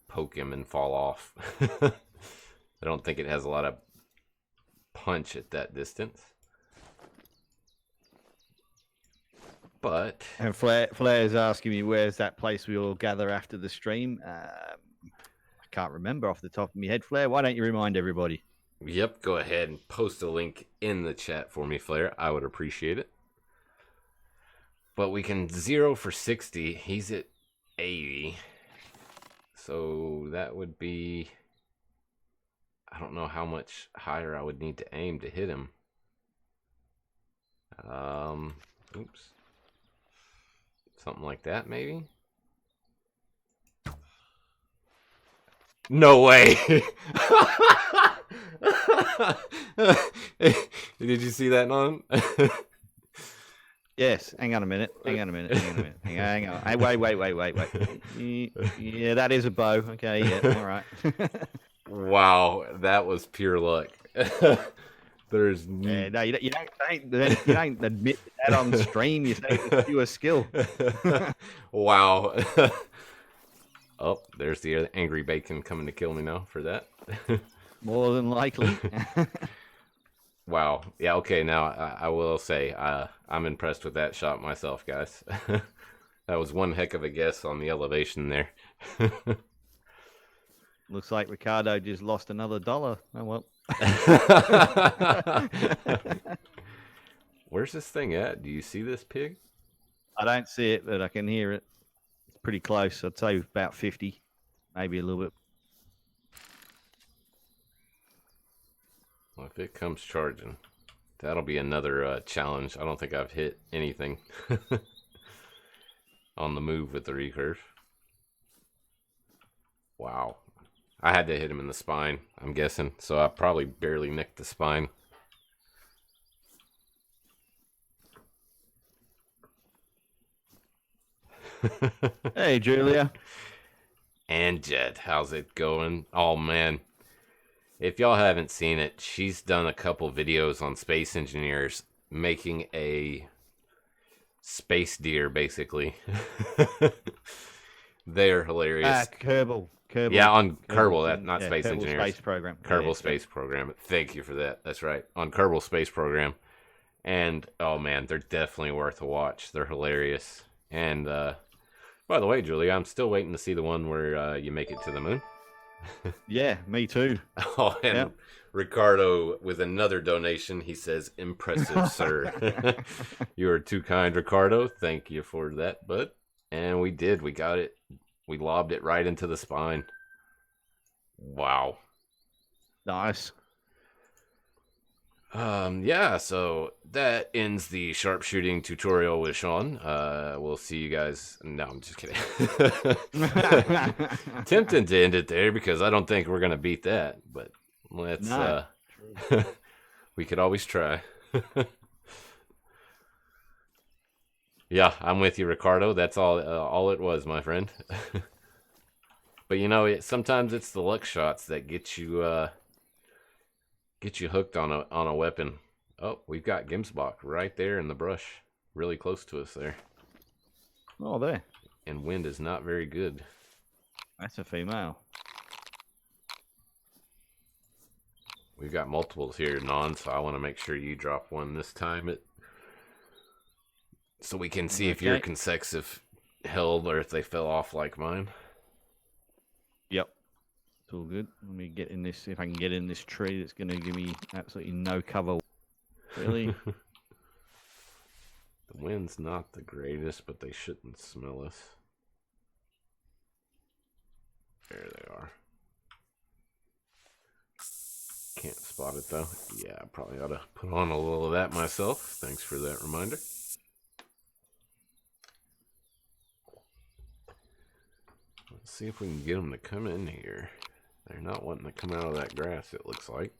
S2: poke him and fall off. I don't think it has a lot of punch at that distance. But
S3: And Flair's asking me where's that place we all gather after the stream. I can't remember off the top of my head. Flair, why don't you remind everybody?
S2: yep, go ahead and post a link in the chat for me, Flair. I would appreciate it. But we can 0 for 60. He's at 80. So that would be... I don't know how much higher I would need to aim to hit him. Oops. Something like that, maybe? No way! Did you see that, Non?
S3: Yes, hang on a minute. Hang on. Hang on. Hey, wait. Yeah, that is a bow. Okay, yeah, all right.
S2: Wow, that was pure luck. There's
S3: Yeah, no, you don't admit that on stream. You say it's pure skill.
S2: Wow. Oh, there's the angry bacon coming to kill me now for that.
S3: More than likely.
S2: Wow. Yeah, okay, now I will say I'm impressed with that shot myself, guys. That was one heck of a guess on the elevation there.
S3: Looks like Ricardo just lost another $1. Oh, well.
S2: Where's this thing at? Do you see this pig?
S3: I don't see it, but I can hear it. It's pretty close. I'd say about 50, maybe a little bit.
S2: Well, if it comes charging, that'll be another challenge. I don't think I've hit anything on the move with the recurve. Wow. I had to hit him in the spine, I'm guessing. So I probably barely nicked the spine.
S3: Hey, Julia.
S2: And Jet, how's it going? Oh, man. If y'all haven't seen it, she's done a couple videos on space engineers making a space deer, basically. They're hilarious.
S3: Kerbal.
S2: Yeah, on Kerbal, that's not Space
S3: Kerbal
S2: Engineers.
S3: Space Program.
S2: Kerbal Space Program. Thank you for that. That's right. On Kerbal Space Program. And, oh man, they're definitely worth a watch. They're hilarious. And, by the way, Julia, I'm still waiting to see the one where you make it to the moon.
S3: Yeah, me too.
S2: Oh, and Ricardo with another donation. He says, impressive, sir. You are too kind, Ricardo. Thank you for that, bud. And we did. We got it. We lobbed it right into the spine. Wow.
S3: Nice.
S2: Yeah, so that ends the sharpshooting tutorial with Sean. We'll see you guys. No, I'm just kidding. Tempting to end it there because I don't think we're going to beat that, but let's, we could always try. Yeah, I'm with you, Ricardo. That's all it was, my friend. But you know, sometimes it's the luck shots that get you hooked on a weapon. Oh, we've got Gemsbok right there in the brush, really close to us there.
S3: Oh, there.
S2: And wind is not very good.
S3: That's a female.
S2: We've got multiples here, Non, so I want to make sure you drop one this time. So we can see if your consecutive held or if they fell off like mine.
S3: Yep. It's all good. Let me get in this, see if I can get in this tree that's going to give me absolutely no cover. Really?
S2: The wind's not the greatest, but they shouldn't smell us. There they are. Can't spot it though. Yeah, I probably ought to put on a little of that myself. Thanks for that reminder. Let's see if we can get them to come in here. They're not wanting to come out of that grass, it looks like.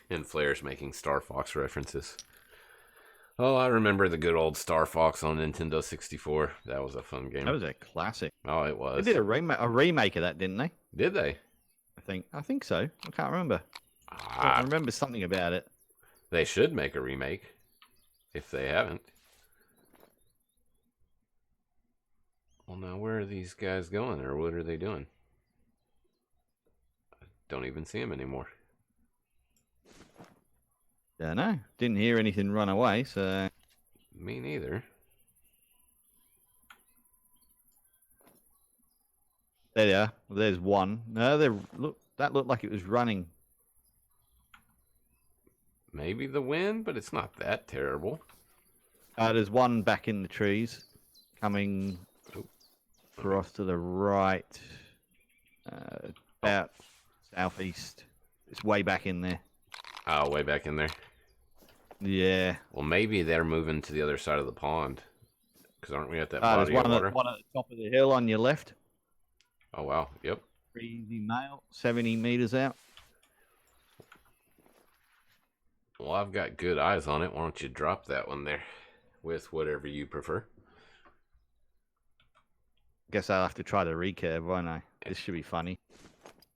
S2: And Flair's making Star Fox references. Oh, I remember the good old Star Fox on Nintendo 64. That was a fun game.
S3: That was a classic.
S2: Oh, it was.
S3: They did a remake of that, didn't they?
S2: Did they?
S3: I think so. I can't remember. I remember something about it.
S2: They should make a remake if they haven't. Well, now where are these guys going, or what are they doing? I don't even see them anymore.
S3: Don't know. Didn't hear anything run away, so...
S2: Me neither.
S3: There you are. Well, there's one. No, that looked like it was running.
S2: Maybe the wind, but it's not that terrible.
S3: There's one back in the trees, coming across to the right, about southeast. It's way back in there.
S2: Oh, way back in there.
S3: Yeah.
S2: Well, maybe they're moving to the other side of the pond. Because aren't we at that
S3: There's
S2: body of water?
S3: one at the top of the hill on your left.
S2: Oh, wow. Yep.
S3: Easy male, 70 meters out.
S2: Well, I've got good eyes on it. Why don't you drop that one there with whatever you prefer?
S3: Guess I'll have to try the recurve, won't I? This should be funny.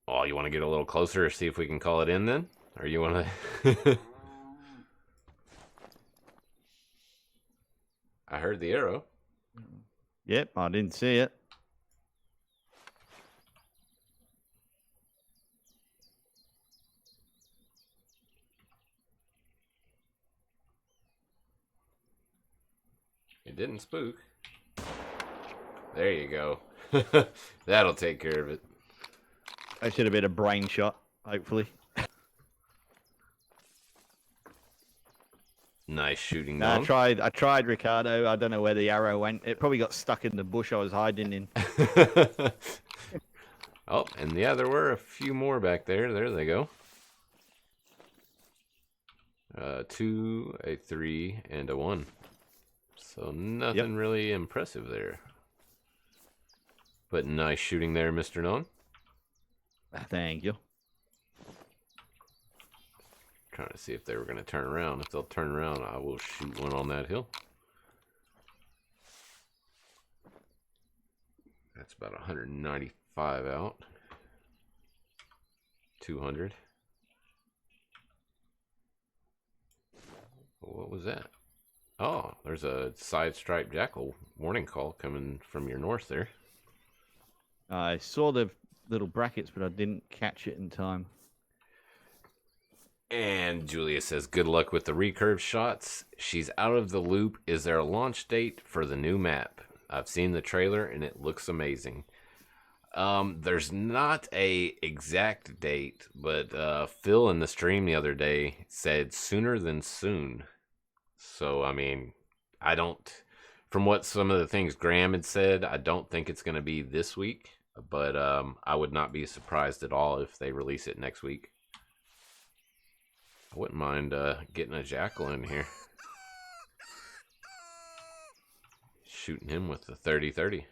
S2: Oh, you want to get a little closer, see if we can call it in then? Or you want to... I heard the arrow.
S3: Yep, I didn't see it.
S2: It didn't spook. There you go. That'll take care of it.
S3: That should have been a brain shot, hopefully.
S2: Nice shooting.
S3: No, I tried Ricardo. I don't know where the arrow went. It probably got stuck in the bush I was hiding in.
S2: Oh, and yeah, there were a few more back there. There they go. 2, a 3, and a 1. So nothing really impressive there. But nice shooting there, Mr. Non.
S3: Thank you.
S2: Trying to see if they were going to turn around. If they'll turn around, I will shoot one on that hill. That's about 195 out. 200. What was that? Oh, there's a side striped jackal warning call coming from your north there.
S3: I saw the little brackets, but I didn't catch it in time.
S2: And Julia says, good luck with the recurve shots. She's out of the loop. Is there a launch date for the new map? I've seen the trailer and it looks amazing. There's not a exact date, but Phil in the stream the other day said sooner than soon. So, I mean, from what some of the things Graham had said, I don't think it's going to be this week, but I would not be surprised at all if they release it next week. I wouldn't mind getting a jackal in here. Shooting him with the 30-30.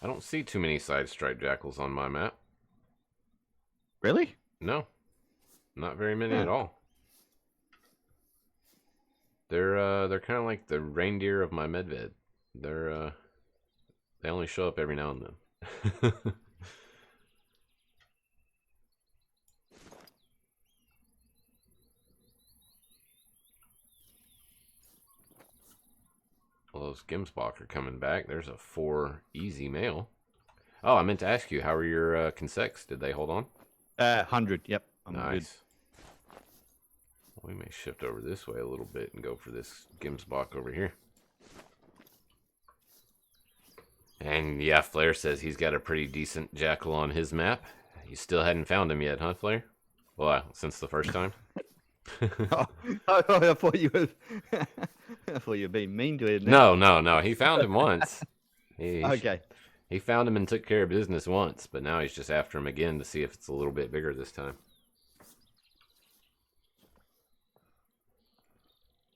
S2: I don't see too many side striped jackals on my map.
S3: Really?
S2: No. Not very many at all. They're kind of like the reindeer of my medved. They only show up every now and then. Well, those Gemsbok are coming back. There's a 4 easy male. Oh, I meant to ask you, how are your consects? Did they hold on?
S3: 100, yep. I'm
S2: nice.
S3: good.
S2: We may shift over this way a little bit and go for this Gemsbok over here. And yeah, Flair says he's got a pretty decent jackal on his map. You still hadn't found him yet, huh, Flair? Well, since the first time.
S3: I thought you were. I thought you were being mean to him.
S2: No. He found him once.
S3: Okay.
S2: He found him and took care of business once, but now he's just after him again to see if it's a little bit bigger this time.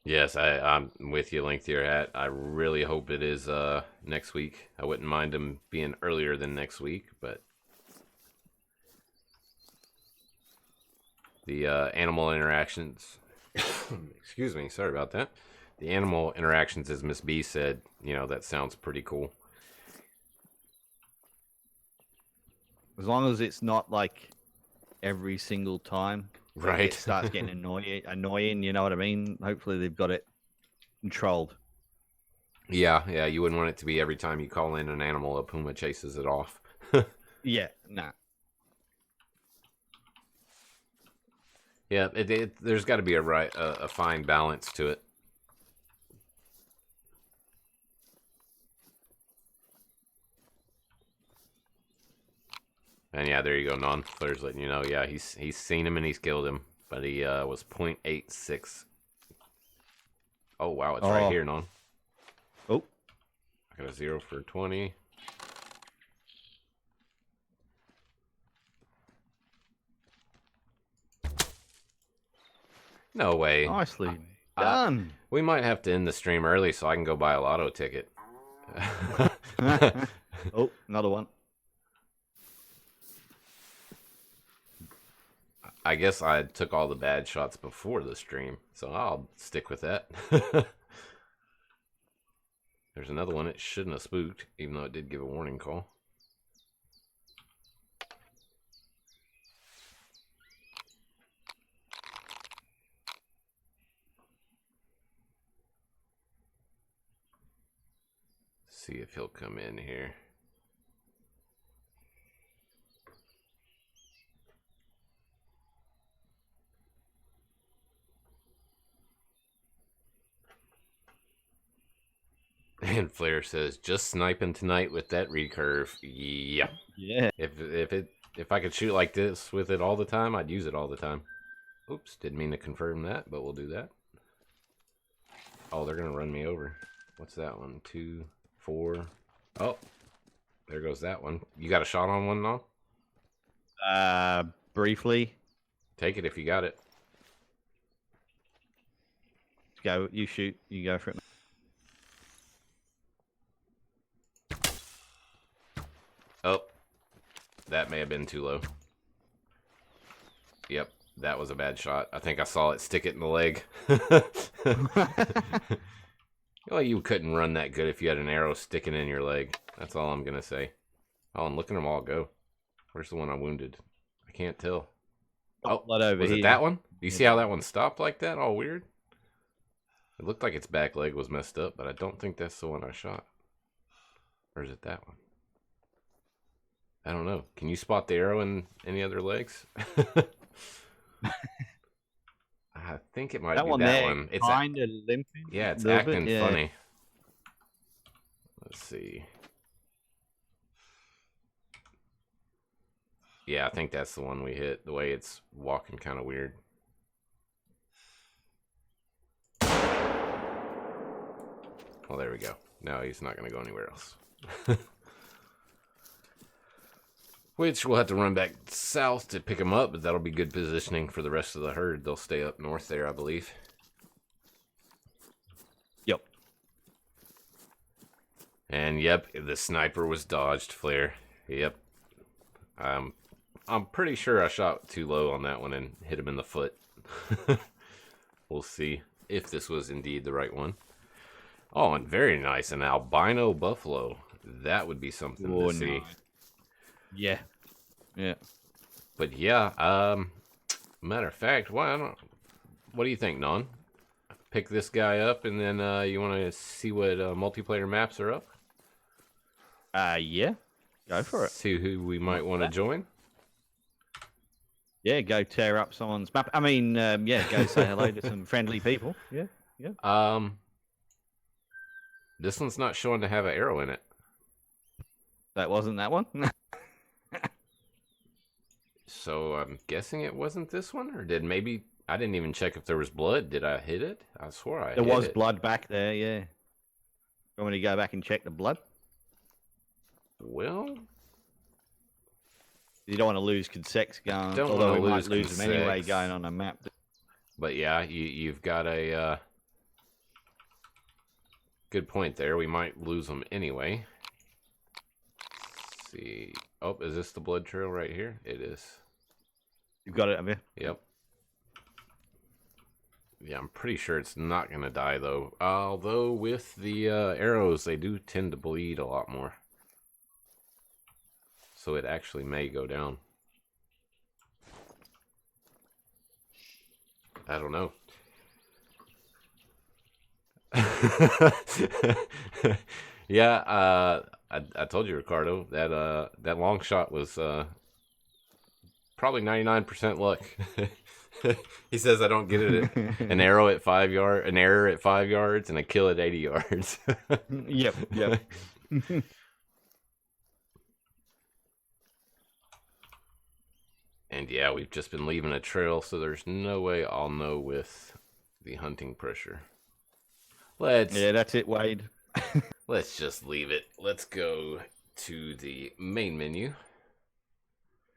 S2: Yes, I'm with you, Length to your hat. I really hope it is next week. I wouldn't mind him being earlier than next week, but the animal interactions. Excuse me, sorry about that. The animal interactions, as Miss B said, that sounds pretty cool.
S3: As long as it's not like every single time.
S2: Right.
S3: It starts getting annoying, you know what I mean? Hopefully they've got it controlled.
S2: Yeah, you wouldn't want it to be every time you call in an animal, a puma chases it off.
S3: Yeah, nah.
S2: Yeah, there's got to be a fine balance to it. And yeah, there you go, Non. Flair's letting you know. Yeah, he's seen him and he's killed him, but he was 0.86. Oh wow, it's right here, Non.
S3: Oh,
S2: I got a 0 for 20. No way.
S3: nicely done.
S2: We might have to end the stream early so I can go buy a lotto ticket.
S3: Oh, another one.
S2: I guess I took all the bad shots before the stream, so I'll stick with that. There's another one. It shouldn't have spooked, even though it did give a warning call. See if he'll come in here. And Flair says, just sniping tonight with that recurve. Yeah.
S3: Yeah.
S2: If I could shoot like this with it all the time, I'd use it all the time. Oops, didn't mean to confirm that, but we'll do that. Oh, they're gonna run me over. What's that one? 2, 4. Oh, there goes that one. You got a shot on one now?
S3: Briefly.
S2: Take it if you got it.
S3: Go, you shoot, you go for it.
S2: Oh, that may have been too low. Yep, that was a bad shot. I think I saw it stick it in the leg. Well, you couldn't run that good if you had an arrow sticking in your leg. That's all I'm going to say. Oh, and look at them all go. Where's the one I wounded? I can't tell. Oh, was it that one? Do you see how that one stopped like that? All weird? It looked like its back leg was messed up, but I don't think that's the one I shot. Or is it that one? I don't know. Can you spot the arrow in any other legs? I think it might be that one. It's
S3: kind of limping.
S2: Yeah, it's acting funny. Let's see. Yeah, I think that's the one we hit. The way it's walking kind of weird. Well, there we go. No, he's not going to go anywhere else. Which we'll have to run back south to pick them up, but that'll be good positioning for the rest of the herd. They'll stay up north there, I believe.
S3: Yep.
S2: And yep, the sniper was dodged, Flair. Yep. I'm pretty sure I shot too low on that one and hit him in the foot. We'll see if this was indeed the right one. Oh, and very nice, an albino buffalo. That would be something to see.
S3: Nice. Yeah. Yeah.
S2: But yeah, matter of fact, what do you think, Non? Pick this guy up and then you want to see what multiplayer maps are up?
S3: Yeah. Go for it.
S2: See who we might want to join?
S3: Yeah, go tear up someone's map. I mean, yeah, go say hello to some friendly people. Yeah, yeah.
S2: This one's not showing to have an arrow in it.
S3: That wasn't that one?
S2: So I'm guessing it wasn't this one, or did maybe I didn't even check if there was blood. Did I hit it? I swore I hit it.
S3: There was blood back there, yeah. You want me to go back and check the blood?
S2: Well,
S3: you don't want to lose consecs going.
S2: Don't
S3: although
S2: want
S3: we
S2: to
S3: might lose them anyway
S2: consecs.
S3: going on a map.
S2: But yeah, you've got a good point there. We might lose them anyway. Let's see. Oh, is this the blood trail right here? It is.
S3: You've got it, have you?
S2: Yep. Yeah, I'm pretty sure it's not going to die, though. Although, with the arrows, they do tend to bleed a lot more. so it actually may go down. I don't know. Yeah, I told you, Ricardo, that that long shot was probably 99% luck. He says I don't get it an arrow at 5 yards, an error at 5 yards, and a kill at 80 yards.
S3: Yep.
S2: And yeah, we've just been leaving a trail, so there's no way I'll know with the hunting pressure.
S3: Yeah, that's it, Wade.
S2: Let's just leave it. Let's go to the main menu.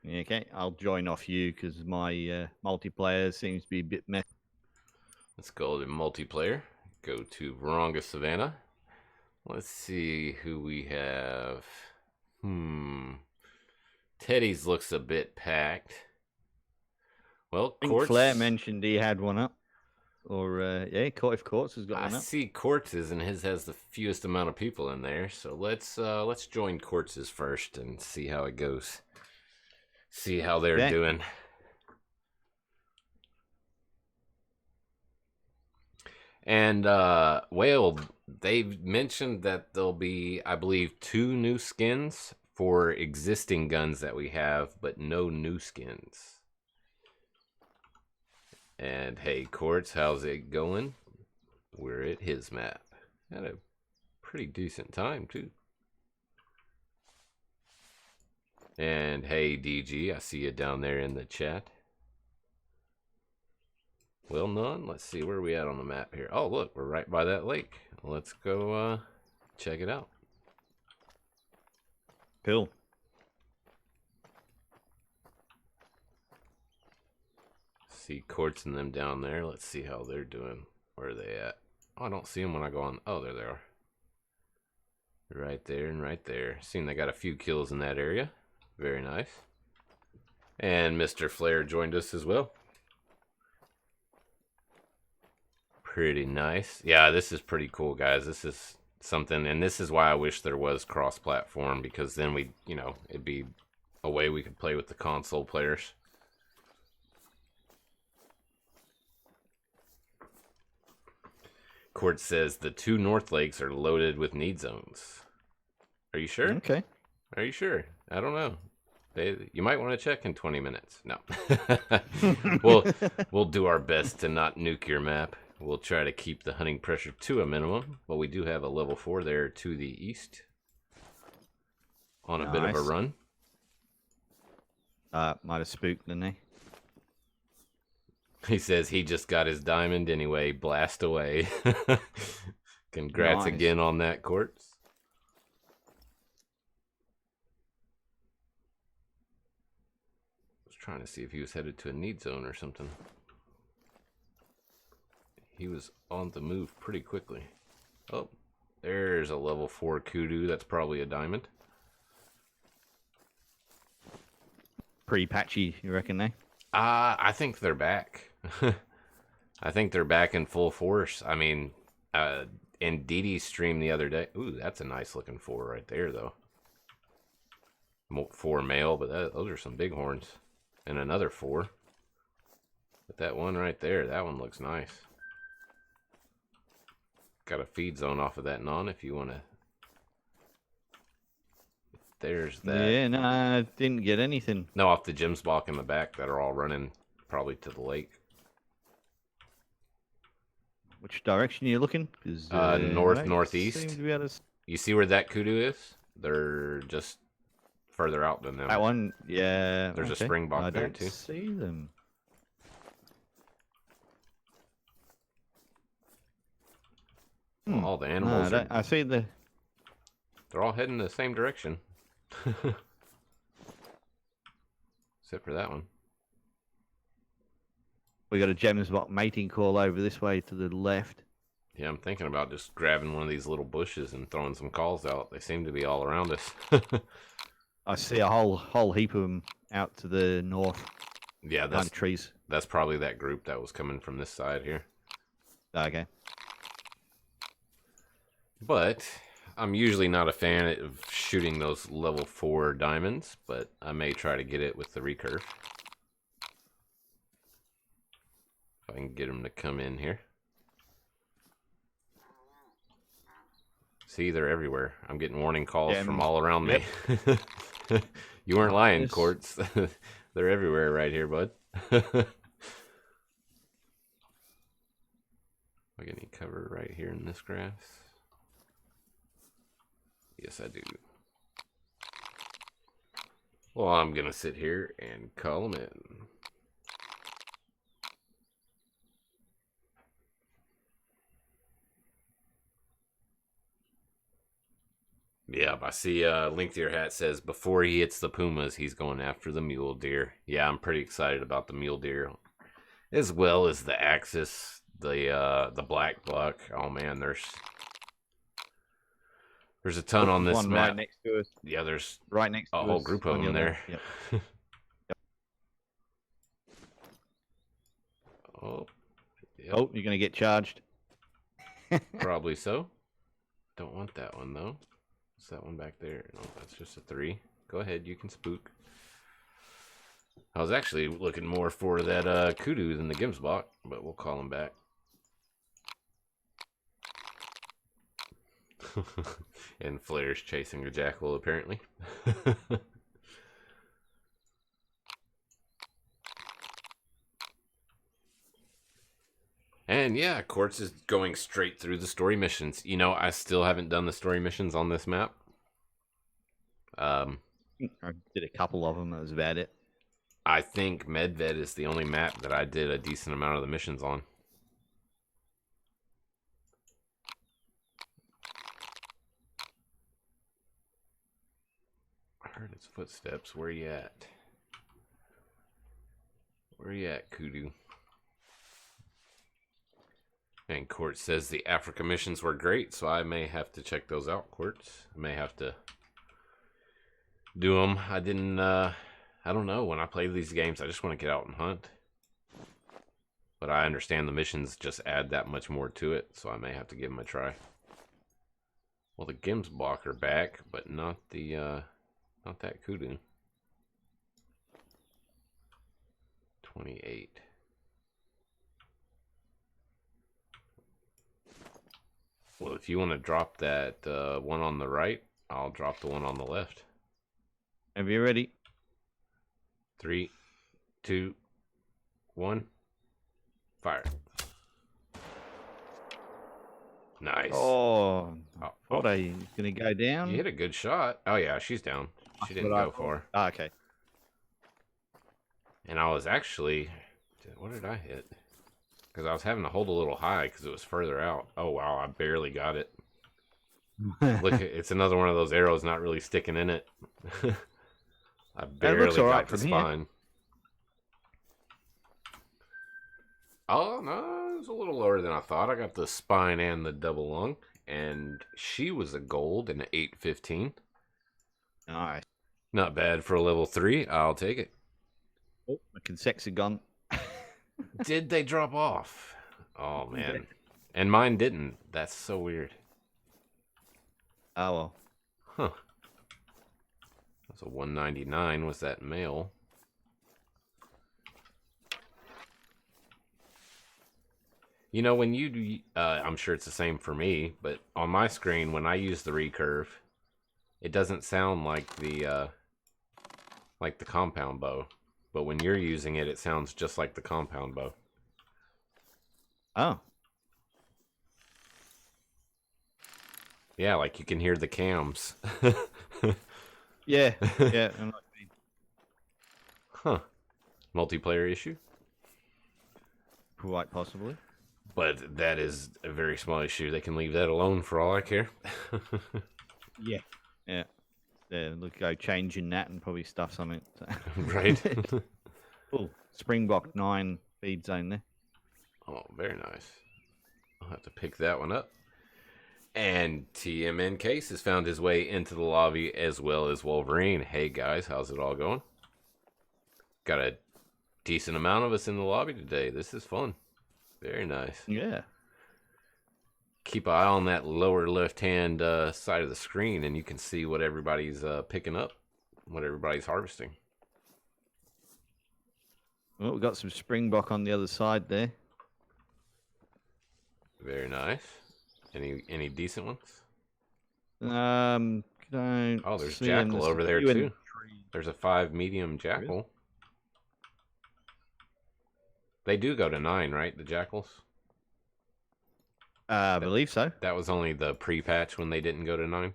S3: Okay, I'll join off you because my multiplayer seems to be a bit messy.
S2: Let's go to multiplayer. Go to Vurhonga Savanna. Let's see who we have. Teddy's looks a bit packed. Well,
S3: I think
S2: Quartz.
S3: Flair mentioned he had one up. Or, yeah, if Quartz has got one
S2: I
S3: up.
S2: see Quartz's, and his has the fewest amount of people in there. So let's join Quartz's first and see how it goes. See how they're doing. And Whale, they've mentioned that there'll be, I believe, 2 new skins for existing guns that we have, but no new skins. And hey, Quartz, how's it going? We're at his map. Had a pretty decent time too. And hey, DG, I see you down there in the chat. Well, none. Let's see where we at on the map here. Oh, look, we're right by that lake. Let's go check it out.
S3: Cool.
S2: See Quartz and them down there. Let's see how they're doing. Where are they at? Oh, I don't see them when I go on. Oh, there they are. Right there and right there. Seeing they got a few kills in that area. Very nice. And Mr. Flair joined us as well. Pretty nice. Yeah, this is pretty cool, guys. This is something, and this is why I wish there was cross-platform, because then we, you know, it'd be a way we could play with the console players. Quartz says the 2 North Lakes are loaded with need zones. Are you sure?
S3: Okay.
S2: Are you sure? I don't know. You might want to check in 20 minutes. No. We'll do our best to not nuke your map. We'll try to keep the hunting pressure to a minimum, but we do have a level 4 there to the east on a bit of a run.
S3: Might have spooked, didn't he?
S2: He says he just got his diamond anyway. Blast away. Congrats again on that, Quartz. I was trying to see if he was headed to a need zone or something. He was on the move pretty quickly. Oh, there's a level 4 Kudu. That's probably a diamond.
S3: Pretty patchy, you reckon, eh?
S2: I think they're back. I think they're back in full force. I mean, in DD's stream the other day. Ooh, that's a nice looking 4 right there, though. 4 male, but those are some big horns. And another 4. But that one right there, that one looks nice. Got a feed zone off of that Non if you want to. There's that.
S3: Yeah, no, I didn't get anything.
S2: No, off the Gemsbok in the back that are all running probably to the lake.
S3: Which direction are you looking?
S2: Northeast. You see where that Kudu is? They're just further out than them.
S3: That one, yeah.
S2: There's a Springbok there too.
S3: I don't see them.
S2: All the animals.
S3: I see the.
S2: They're all heading the same direction. Except for that one.
S3: We got a Gemsbok mating call over this way to the left.
S2: Yeah, I'm thinking about just grabbing one of these little bushes and throwing some calls out. They seem to be all around us.
S3: I see a whole heap of them out to the north.
S2: Yeah, that's
S3: trees.
S2: That's probably that group that was coming from this side here.
S3: Okay.
S2: But I'm usually not a fan of shooting those level 4 diamonds, but I may try to get it with the recurve. If I can get him to come in here. See, they're everywhere. I'm getting warning calls from all around me. You weren't lying, Quartz. They're everywhere right here, bud. I get any cover right here in this grass? Yes, I do. Well, I'm going to sit here and call them in. Yeah, I see Link to Your Hat says before he hits the pumas, he's going after the mule deer. Yeah, I'm pretty excited about the mule deer. As well as the axis, the black buck. Oh man, there's a ton on this map.
S3: Right next to us.
S2: Yeah, there's
S3: right next to
S2: a whole group of them there.
S3: Yep.
S2: Oh, yep.
S3: Oh, you're gonna get charged.
S2: Probably so. Don't want that one though. What's that one back there? No, that's just a 3. Go ahead, you can spook. I was actually looking more for that Kudu than the Gemsbok, but we'll call him back. And Flair's chasing a jackal, apparently. And yeah, Quartz is going straight through the story missions. You know, I still haven't done the story missions on this map.
S3: I did a couple of them. That was about it.
S2: I think Medved is the only map that I did a decent amount of the missions on. I heard his footsteps. Where you at? Where you at, Kudu? And Quartz says the Africa missions were great, so I may have to check those out, Quartz. I may have to do them. I don't know. When I play these games, I just want to get out and hunt. But I understand the missions just add that much more to it, so I may have to give them a try. Well, the Gemsbok are back, but not that Kudu. 28. Well, if you want to drop that one on the right, I'll drop the one on the left.
S3: Have you ready?
S2: 3, 2, 1. Fire. Nice.
S3: Oh, I thought I was going to go down.
S2: You hit a good shot. Oh, yeah, she's down. She didn't go far.
S3: Oh, okay.
S2: And I was actually... What did I hit? Because I was having to hold a little high because it was further out. Oh, wow, I barely got it. Look, it's another one of those arrows not really sticking in it. I barely got the spine. Here. Oh, no, it was a little lower than I thought. I got the spine and the double lung. And she was a gold and an 815.
S3: Nice.
S2: Not bad for a level 3. I'll take it.
S3: Oh, my Consexagon.
S2: Did they drop off? Oh, man. And mine didn't. That's so weird.
S3: Oh, well.
S2: Huh. That's a 199. Was that male? You know, when you do... I'm sure it's the same for me, but on my screen, when I use the recurve, it doesn't sound like the compound bow. But when you're using it, it sounds just like the compound bow.
S3: Oh.
S2: Yeah, like you can hear the cams.
S3: Yeah, yeah.
S2: Huh. Multiplayer issue?
S3: Quite possibly.
S2: But that is a very small issue. They can leave that alone for all I care.
S3: Yeah. Yeah. Yeah, look, go changing that and probably stuff something. So.
S2: Right.
S3: Oh, Springbok 9 feed zone there.
S2: Oh, very nice. I'll have to pick that one up. And TMN Case has found his way into the lobby as well as Wolverine. Hey guys, how's it all going? Got a decent amount of us in the lobby today. This is fun. Very nice.
S3: Yeah.
S2: keep an eye on that lower left-hand side of the screen, and you can see what everybody's picking up, what everybody's harvesting.
S3: Well, we've got some Springbok on the other side there.
S2: Very nice. Any decent ones?
S3: Don't
S2: Oh, there's
S3: see 'em.
S2: jackal
S3: There's
S2: over
S3: a
S2: there
S3: few in
S2: too.
S3: the tree.
S2: There's a 5 medium jackal. They do go to 9, right? The jackals.
S3: I believe so.
S2: That was only the pre-patch when they didn't go to 9.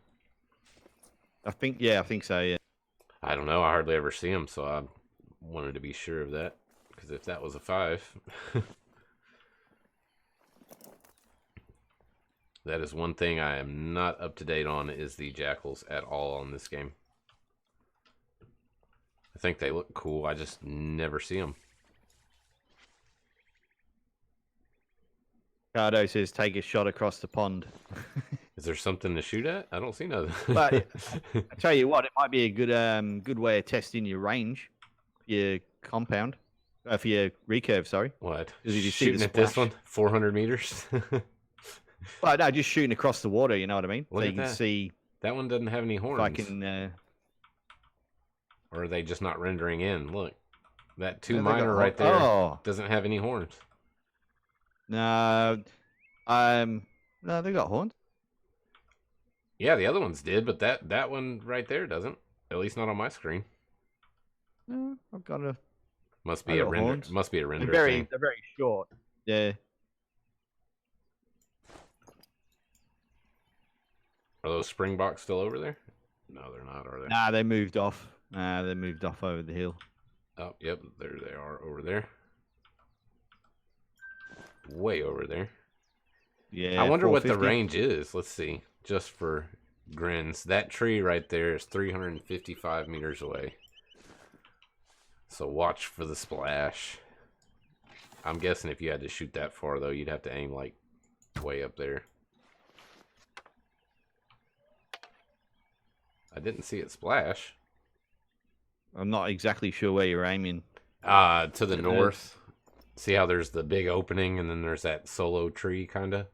S3: I think so. Yeah.
S2: I don't know. I hardly ever see them, so I wanted to be sure of that. Because if that was a 5, that is one thing I am not up to date on, is the jackals at all on this game. I think they look cool. I just never see them.
S3: Cardo says, take a shot across the pond.
S2: Is there something to shoot at? I don't see nothing.
S3: But I tell you what, it might be a good way of testing your range, your compound, for your recurve. Sorry.
S2: What?
S3: If you see
S2: Shooting
S3: the
S2: at this
S3: splash.
S2: one? 400 meters?
S3: Well, no, just shooting across the water. You know what I mean?
S2: Look
S3: so
S2: at
S3: you can
S2: that.
S3: see
S2: That one doesn't have any horns.
S3: if I can.
S2: Or are they just not rendering in? Look. That 2
S3: No, they got
S2: minor
S3: horn-
S2: right there
S3: Oh.
S2: doesn't have any horns.
S3: No, no, they got horns.
S2: Yeah, the other ones did, but that one right there doesn't. At least not on my screen.
S3: No, I've got a.
S2: Must
S3: I
S2: be a
S3: got
S2: render.
S3: horns.
S2: Must be a render
S3: They're
S2: thing.
S3: very short. Yeah.
S2: Are those Springboks still over there? No, they're not, are they?
S3: Nah, they moved off. They moved off over the hill.
S2: Oh, yep, there they are over there. Way over there.
S3: Yeah.
S2: I wonder what the
S3: 450.
S2: range is. Let's see. Just for grins. That tree right there is 355 meters away. So watch for the splash. I'm guessing if you had to shoot that far, though, you'd have to aim, like, way up there. I didn't see it splash.
S3: I'm not exactly sure where you're aiming.
S2: To the north. See how there's the big opening and then there's that solo tree, kind of?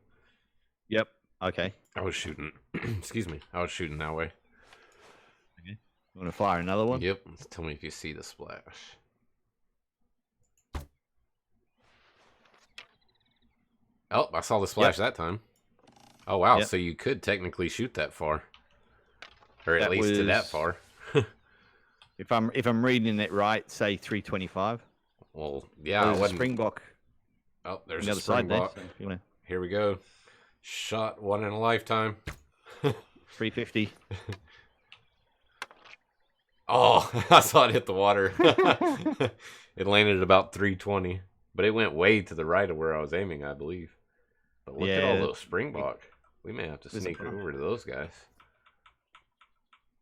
S3: Yep. Okay.
S2: I was shooting. Excuse me. I was shooting that way.
S3: You want to fire another one?
S2: Yep. Tell me if you see the splash. Oh, I saw the splash that time. Oh, wow.
S3: Yep.
S2: So you could technically shoot that far. Or at
S3: That
S2: least to that
S3: was-
S2: far.
S3: If I'm reading it right, say 325.
S2: Well, yeah, I
S3: There's a
S2: wasn't.
S3: Springbok
S2: Oh,
S3: on
S2: there's
S3: the
S2: a
S3: other side there.
S2: Springbok.
S3: So if you want
S2: Here we go. Shot one in a lifetime.
S3: 350.
S2: Oh, I saw it hit the water. It landed at about 320, but it went way to the right of where I was aiming, I believe. But look at all
S3: Yeah.
S2: those Springbok. We may have to
S3: There's a
S2: sneak
S3: bunch.
S2: over to those guys.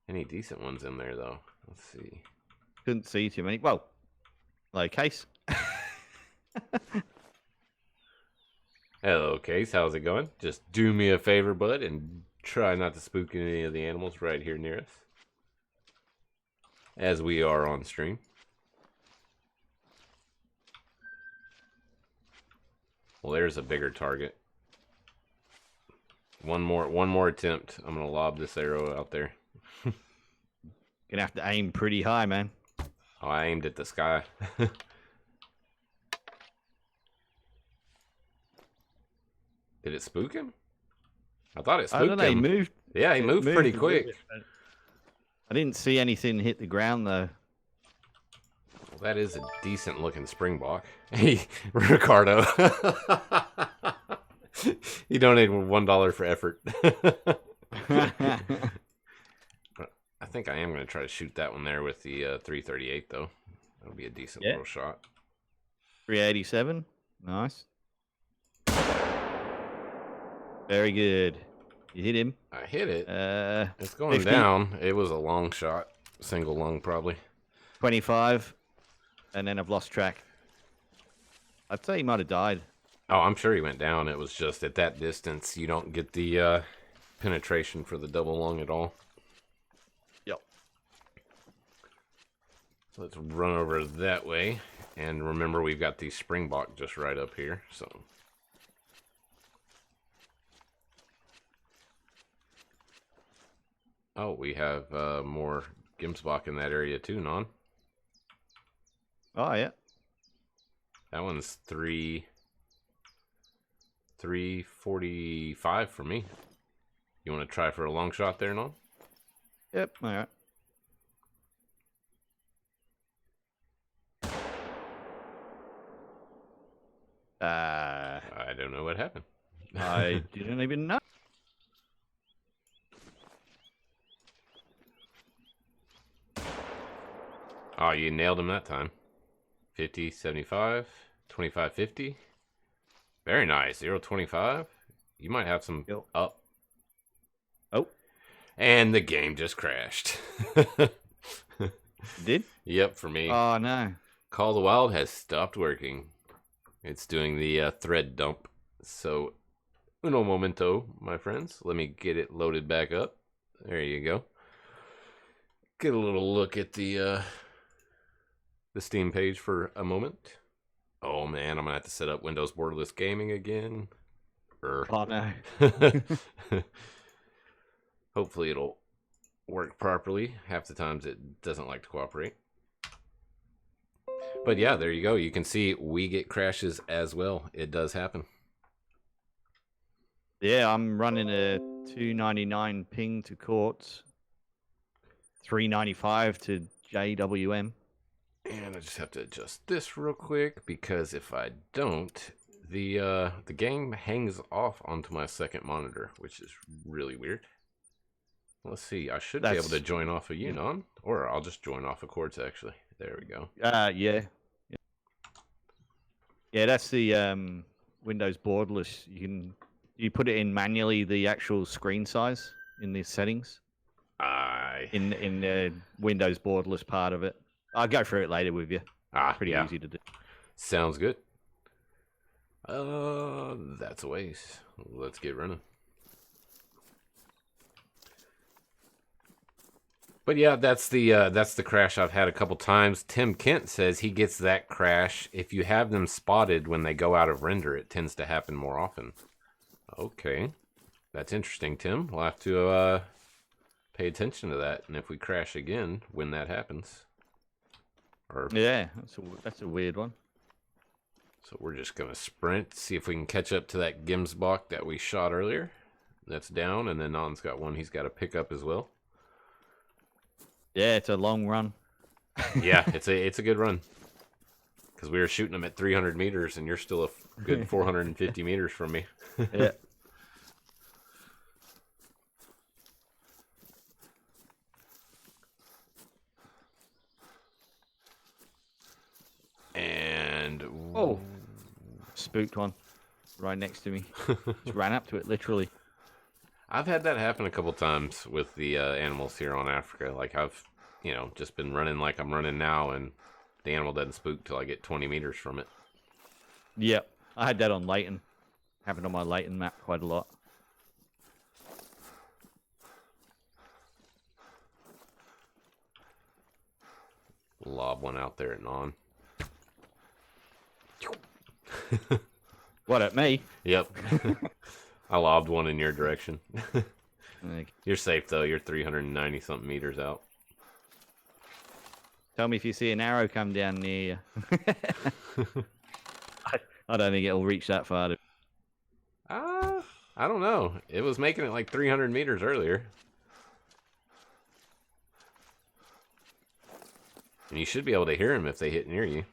S2: Any decent ones in there, though? Let's see.
S3: Couldn't see too many. Well, like case.
S2: Hello, Case. How's it going? Just do me a favor, bud, and try not to spook any of the animals right here near us. As we are on stream. Well, there's a bigger target. One more attempt. I'm gonna lob this arrow out there.
S3: Gonna have to aim pretty high, man.
S2: Oh, I aimed at the sky. Did it spook him? I thought it
S3: I
S2: spooked
S3: don't know. He
S2: him.
S3: moved.
S2: Yeah, he
S3: it
S2: moved pretty
S3: a little
S2: quick.
S3: bit, but I didn't see anything hit the ground though.
S2: Well, that is a decent looking Springbok. Hey, Ricardo. He donated $1 for effort. I think I am going to try to shoot that one there with the 338, though. That'll be a decent
S3: Yeah.
S2: little shot.
S3: 387. Nice. Very good. You hit him.
S2: I hit it. It's going
S3: 50.
S2: down. It was a long shot. Single lung, probably.
S3: 25. And then I've lost track. I'd say he might have died.
S2: Oh, I'm sure he went down. It was just at that distance, you don't get the penetration for the double lung at all.
S3: Yep.
S2: So let's run over that way. And remember, we've got the Springbok just right up here. So Oh, we have more Gemsbok in that area too, Non.
S3: Oh, yeah.
S2: That one's 345 for me. You want to try for a long shot there, Non?
S3: Yep, all right.
S2: I don't know what happened.
S3: I didn't even know.
S2: Oh, you nailed him that time. 50, 75, 25, 50. Very nice. 0.25. You might have some up.
S3: Oh.
S2: And the game just crashed.
S3: Did?
S2: Yep, for me.
S3: Oh, no.
S2: Call the Wild has stopped working. It's doing the thread dump. So, uno momento, my friends. Let me get it loaded back up. There you go. Get a little look at the Steam page for a moment. Oh man, I'm gonna have to set up Windows borderless gaming again.
S3: Oh no.
S2: Hopefully it'll work properly. Half the times it doesn't like to cooperate. But yeah, there you go. You can see we get crashes as well. It does happen.
S3: Yeah, I'm running a 299 ping to Quartz, 395 to JWM.
S2: And I just have to adjust this real quick because if I don't, the game hangs off onto my second monitor, which is really weird. Let's see. I should be able to join off of Unon, or I'll just join off of Quartz actually. There we go.
S3: Yeah. Yeah, that's the Windows borderless. You put it in manually, the actual screen size in the settings. In the Windows borderless part of it. I'll go through it later with you. Pretty easy to do.
S2: Sounds good. That's a waste. Let's get running. But yeah, that's the crash I've had a couple times. Tim Kent says he gets that crash if you have them spotted when they go out of render. It tends to happen more often. Okay, that's interesting, Tim. We'll have to pay attention to that, and if we crash again when that happens.
S3: Yeah, that's a weird one.
S2: So we're just going to sprint, see if we can catch up to that Gemsbok that we shot earlier. That's down, and then Non's got one he's got to pick up as well.
S3: Yeah, it's a long run.
S2: Yeah, it's a good run. Because we were shooting them at 300 meters, and you're still a good 450 meters from me.
S3: Yeah.
S2: And
S3: spooked one right next to me. Just ran up to it, literally.
S2: I've had that happen a couple times with the animals here on Africa. Like I've, just been running like I'm running now, and the animal doesn't spook till I get 20 meters from it.
S3: Yep, I had that on Leighton. Happened on my Leighton map quite a lot.
S2: Lob one out there at Non.
S3: What, at me?
S2: Yep. I lobbed one in your direction. You're safe, though. You're 390 something meters out.
S3: Tell me if you see an arrow come down near you. I don't think it'll reach that far.
S2: I don't know. It was making it like 300 meters earlier. And you should be able to hear them if they hit near you.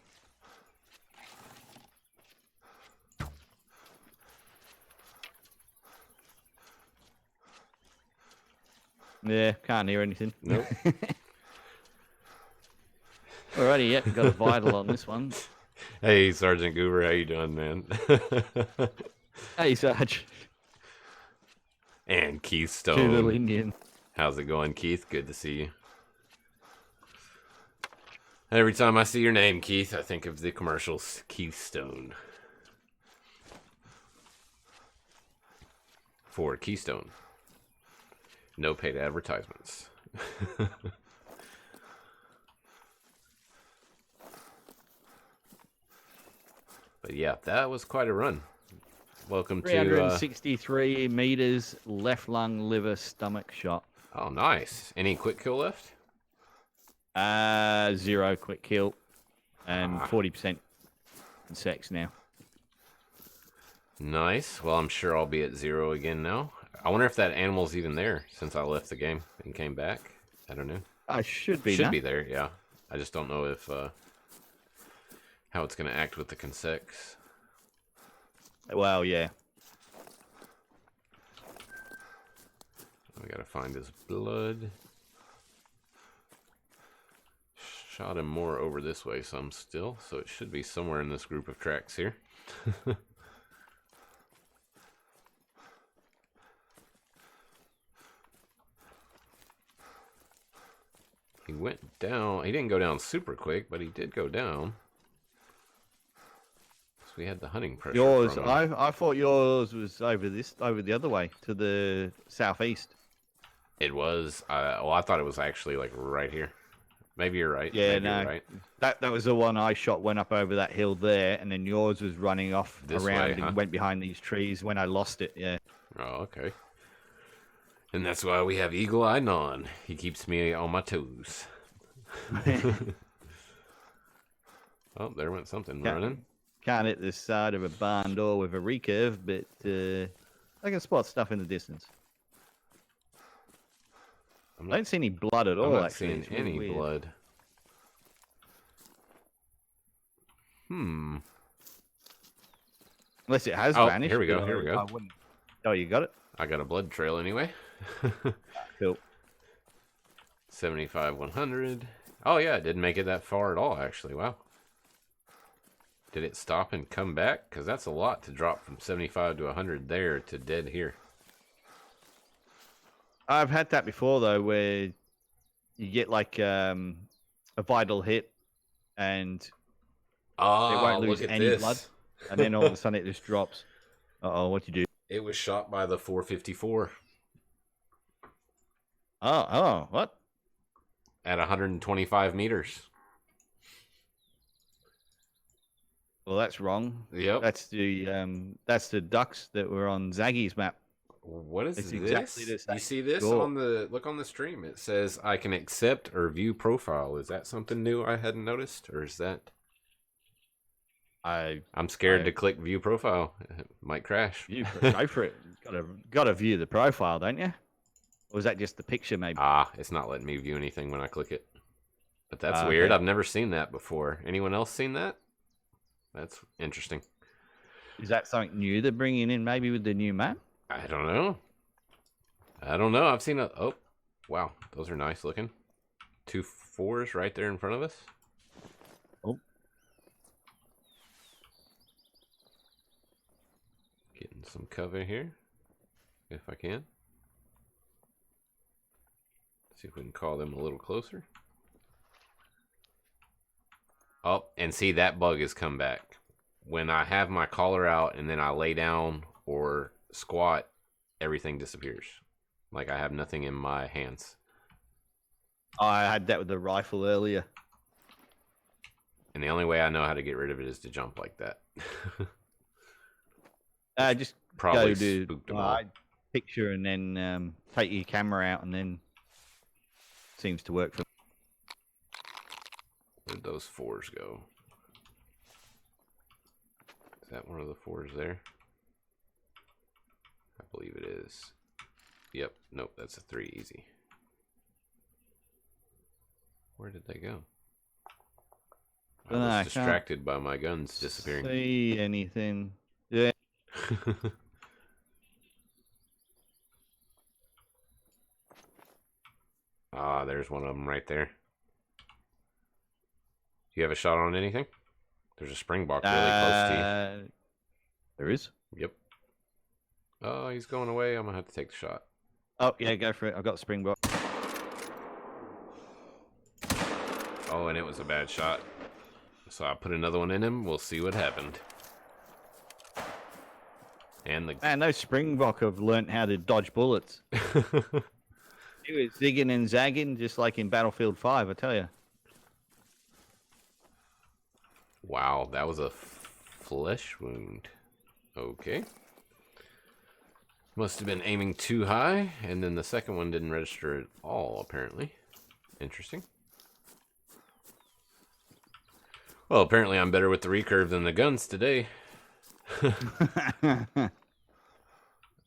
S3: Yeah, can't hear anything.
S2: Nope.
S3: Alrighty, yep, got a vital on this one.
S2: Hey, Sergeant Goober, how you doing, man?
S3: Hey, Sarge.
S2: And Keith Stone.
S3: Two little Indian.
S2: How's it going, Keith? Good to see you. Every time I see your name, Keith, I think of the commercials. Keith Stone. For Keystone. No paid advertisements. But yeah, that was quite a run. Welcome to
S3: 363 meters, left lung, liver, stomach shot.
S2: Oh, nice. Any quick kill left?
S3: 0 quick kill and 40% sex now.
S2: Nice. Well, I'm sure I'll be at 0 again now. I wonder if that animal's even there since I left the game and came back. I don't know.
S3: I should be.
S2: Should be there, yeah. I just don't know if how it's going to act with the consecs.
S3: Well, yeah.
S2: We got to find his blood. Shot him more over this way some still, so it should be somewhere in this group of tracks here. He went down. He didn't go down super quick, but he did go down. So we had the hunting pressure.
S3: Yours,
S2: from him.
S3: I thought yours was over the other way to the southeast.
S2: It was. Well, I thought it was actually like right here. Maybe you're right.
S3: Yeah,
S2: Maybe
S3: no,
S2: you're right.
S3: that was the one I shot. Went up over that hill there, and then yours was running off
S2: This
S3: around
S2: way, huh?
S3: and went behind these trees. When I lost it, yeah.
S2: Oh, okay. And that's why we have Eagle Eye Non. He keeps me on my toes. Oh, there went something running.
S3: Can't hit the side of a barn door with a recurve, but I can spot stuff in the distance. I don't see any blood at all.
S2: I'm not
S3: actually,
S2: seeing
S3: it's really
S2: any
S3: weird.
S2: blood.
S3: Unless it has
S2: Oh,
S3: vanished.
S2: here we go,
S3: but
S2: here we go.
S3: I wouldn't. Oh, you got it.
S2: I got a blood trail anyway.
S3: Cool.
S2: 75, 100. Oh, yeah, it didn't make it that far at all, actually. Wow. Did it stop and come back? Because that's a lot to drop from 75 to 100 there to dead here.
S3: I've had that before, though, where you get like a vital hit and it won't lose any blood. And then all of a sudden it just drops. Uh-oh, what'd you do?
S2: It was shot by the 454
S3: Oh, what?
S2: at 125 meters.
S3: Well, that's wrong.
S2: Yep.
S3: That's the ducks that were on Zaggy's map.
S2: What is
S3: It's
S2: this?
S3: exactly the same.
S2: You see this
S3: Cool.
S2: on the look on the stream? It says I can accept or view profile. Is that something new I hadn't noticed, or is that? I'm scared to click view profile. It might crash.
S3: You go for it. Gotta view the profile, don't you? Or was that just the picture, maybe?
S2: It's not letting me view anything when I click it. But that's
S3: Okay.
S2: weird. I've never seen that before. Anyone else seen that? That's interesting.
S3: Is that something new they're bringing in, maybe with the new map?
S2: I don't know. I've seen a... Oh, wow. Those are nice looking. 2 4s right there in front of us.
S3: Oh.
S2: Getting some cover here, if I can. See if we can call them a little closer. Oh, and see, that bug has come back. When I have my collar out and then I lay down or squat, everything disappears. Like I have nothing in my hands.
S3: I had that with the rifle earlier.
S2: And the only way I know how to get rid of it is to jump like that.
S3: Just
S2: Probably
S3: go to
S2: spooked them all.
S3: picture and then take your camera out, and then seems to work for.
S2: Where'd those 4s go? Is that one of the 4s there? I believe it is. Yep. Nope, that's a 3 easy. Where did they go? I was distracted by my guns disappearing.
S3: See anything? Yeah.
S2: There's one of them right there. Do you have a shot on anything? There's a Springbok really close to you.
S3: There is?
S2: Yep. Oh, he's going away. I'm going to have to take the shot.
S3: Oh, yeah, go for it. I've got the Springbok.
S2: Oh, and it was a bad shot. So I put another one in him. We'll see what happened. And the...
S3: Man, those Springbok have learnt how to dodge bullets. He was zigging and zagging just like in Battlefield 5, I tell you.
S2: Wow, that was a flesh wound. Okay. Must have been aiming too high, and then the second one didn't register at all, apparently. Interesting. Well, apparently I'm better with the recurve than the guns today.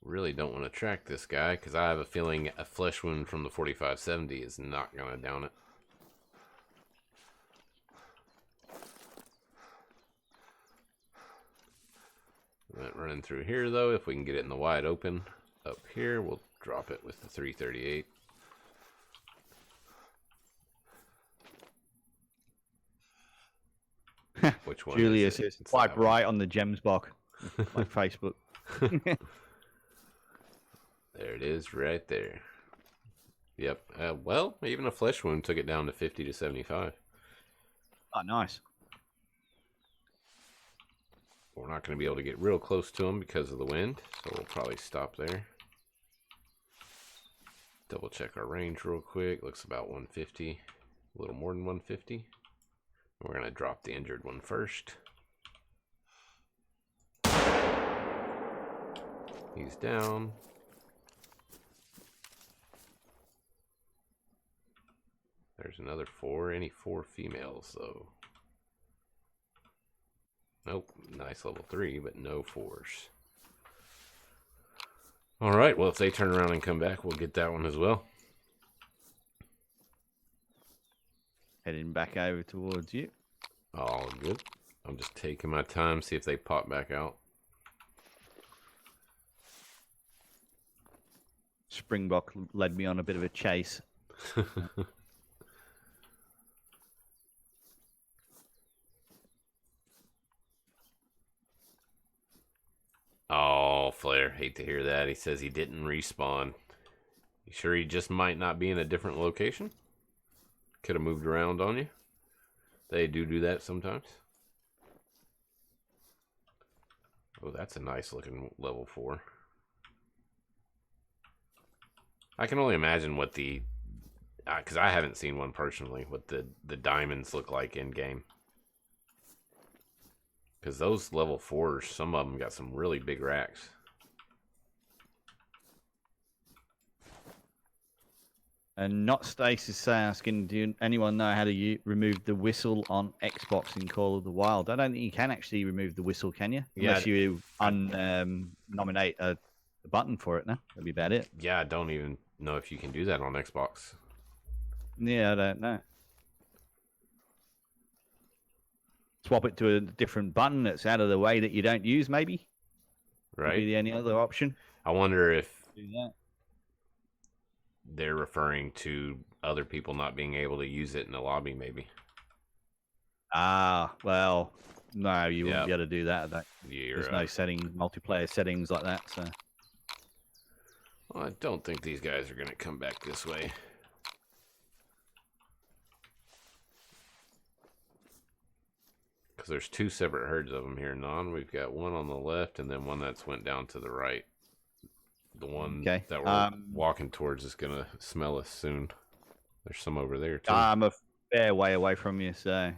S2: Really don't want to track this guy, because I have a feeling a flesh wound from the 4570 is not going to down it. Running through here, though, if we can get it in the wide open up here, we'll drop it with the 338. Which one?
S3: Julius
S2: is
S3: is swipe right on the Gemsbok, like Facebook.
S2: There it is, right there. Yep. Well, even a flesh wound took it down to 50 to 75.
S3: Oh, nice.
S2: We're not going to be able to get real close to them because of the wind, so we'll probably stop there. Double check our range real quick. Looks about 150, a little more than 150. We're going to drop the injured one first. He's down. There's another 4. Any 4 females, though. Nope. Nice level 3, but no 4s. Alright, well, if they turn around and come back, we'll get that one as well.
S3: Heading back over towards you.
S2: All good. I'm just taking my time, see if they pop back out.
S3: Springbok led me on a bit of a chase.
S2: Oh, Flair, hate to hear that. He says he didn't respawn. You sure he just might not be in a different location? Could have moved around on you. They do that sometimes. Oh, that's a nice looking level 4. I can only imagine what the... because I haven't seen one personally, what the diamonds look like in game. Because those level 4s, some of them got some really big racks.
S3: And Not Stasis asking, do anyone know how to remove the whistle on Xbox in Call of the Wild? I don't think you can actually remove the whistle, can you?
S2: Yeah.
S3: Unless you nominate a button for it, no? That'd be about it.
S2: Yeah, I don't even know if you can do that on Xbox.
S3: Yeah, I don't know. Swap it to a different button that's out of the way that you don't use, maybe?
S2: Right.
S3: Maybe any other option?
S2: I wonder if
S3: Do that.
S2: they're referring to other people not being able to use it in the lobby, maybe.
S3: Ah, well, no, you wouldn't be able to do that. There's no multiplayer settings like that. So,
S2: well, I don't think these guys are going to come back this way. Because there's 2 separate herds of them here, Non. We've got one on the left and then one that's went down to the right. The one that we're walking towards is going to smell us soon. There's some over there, too.
S3: I'm a fair way away from you, so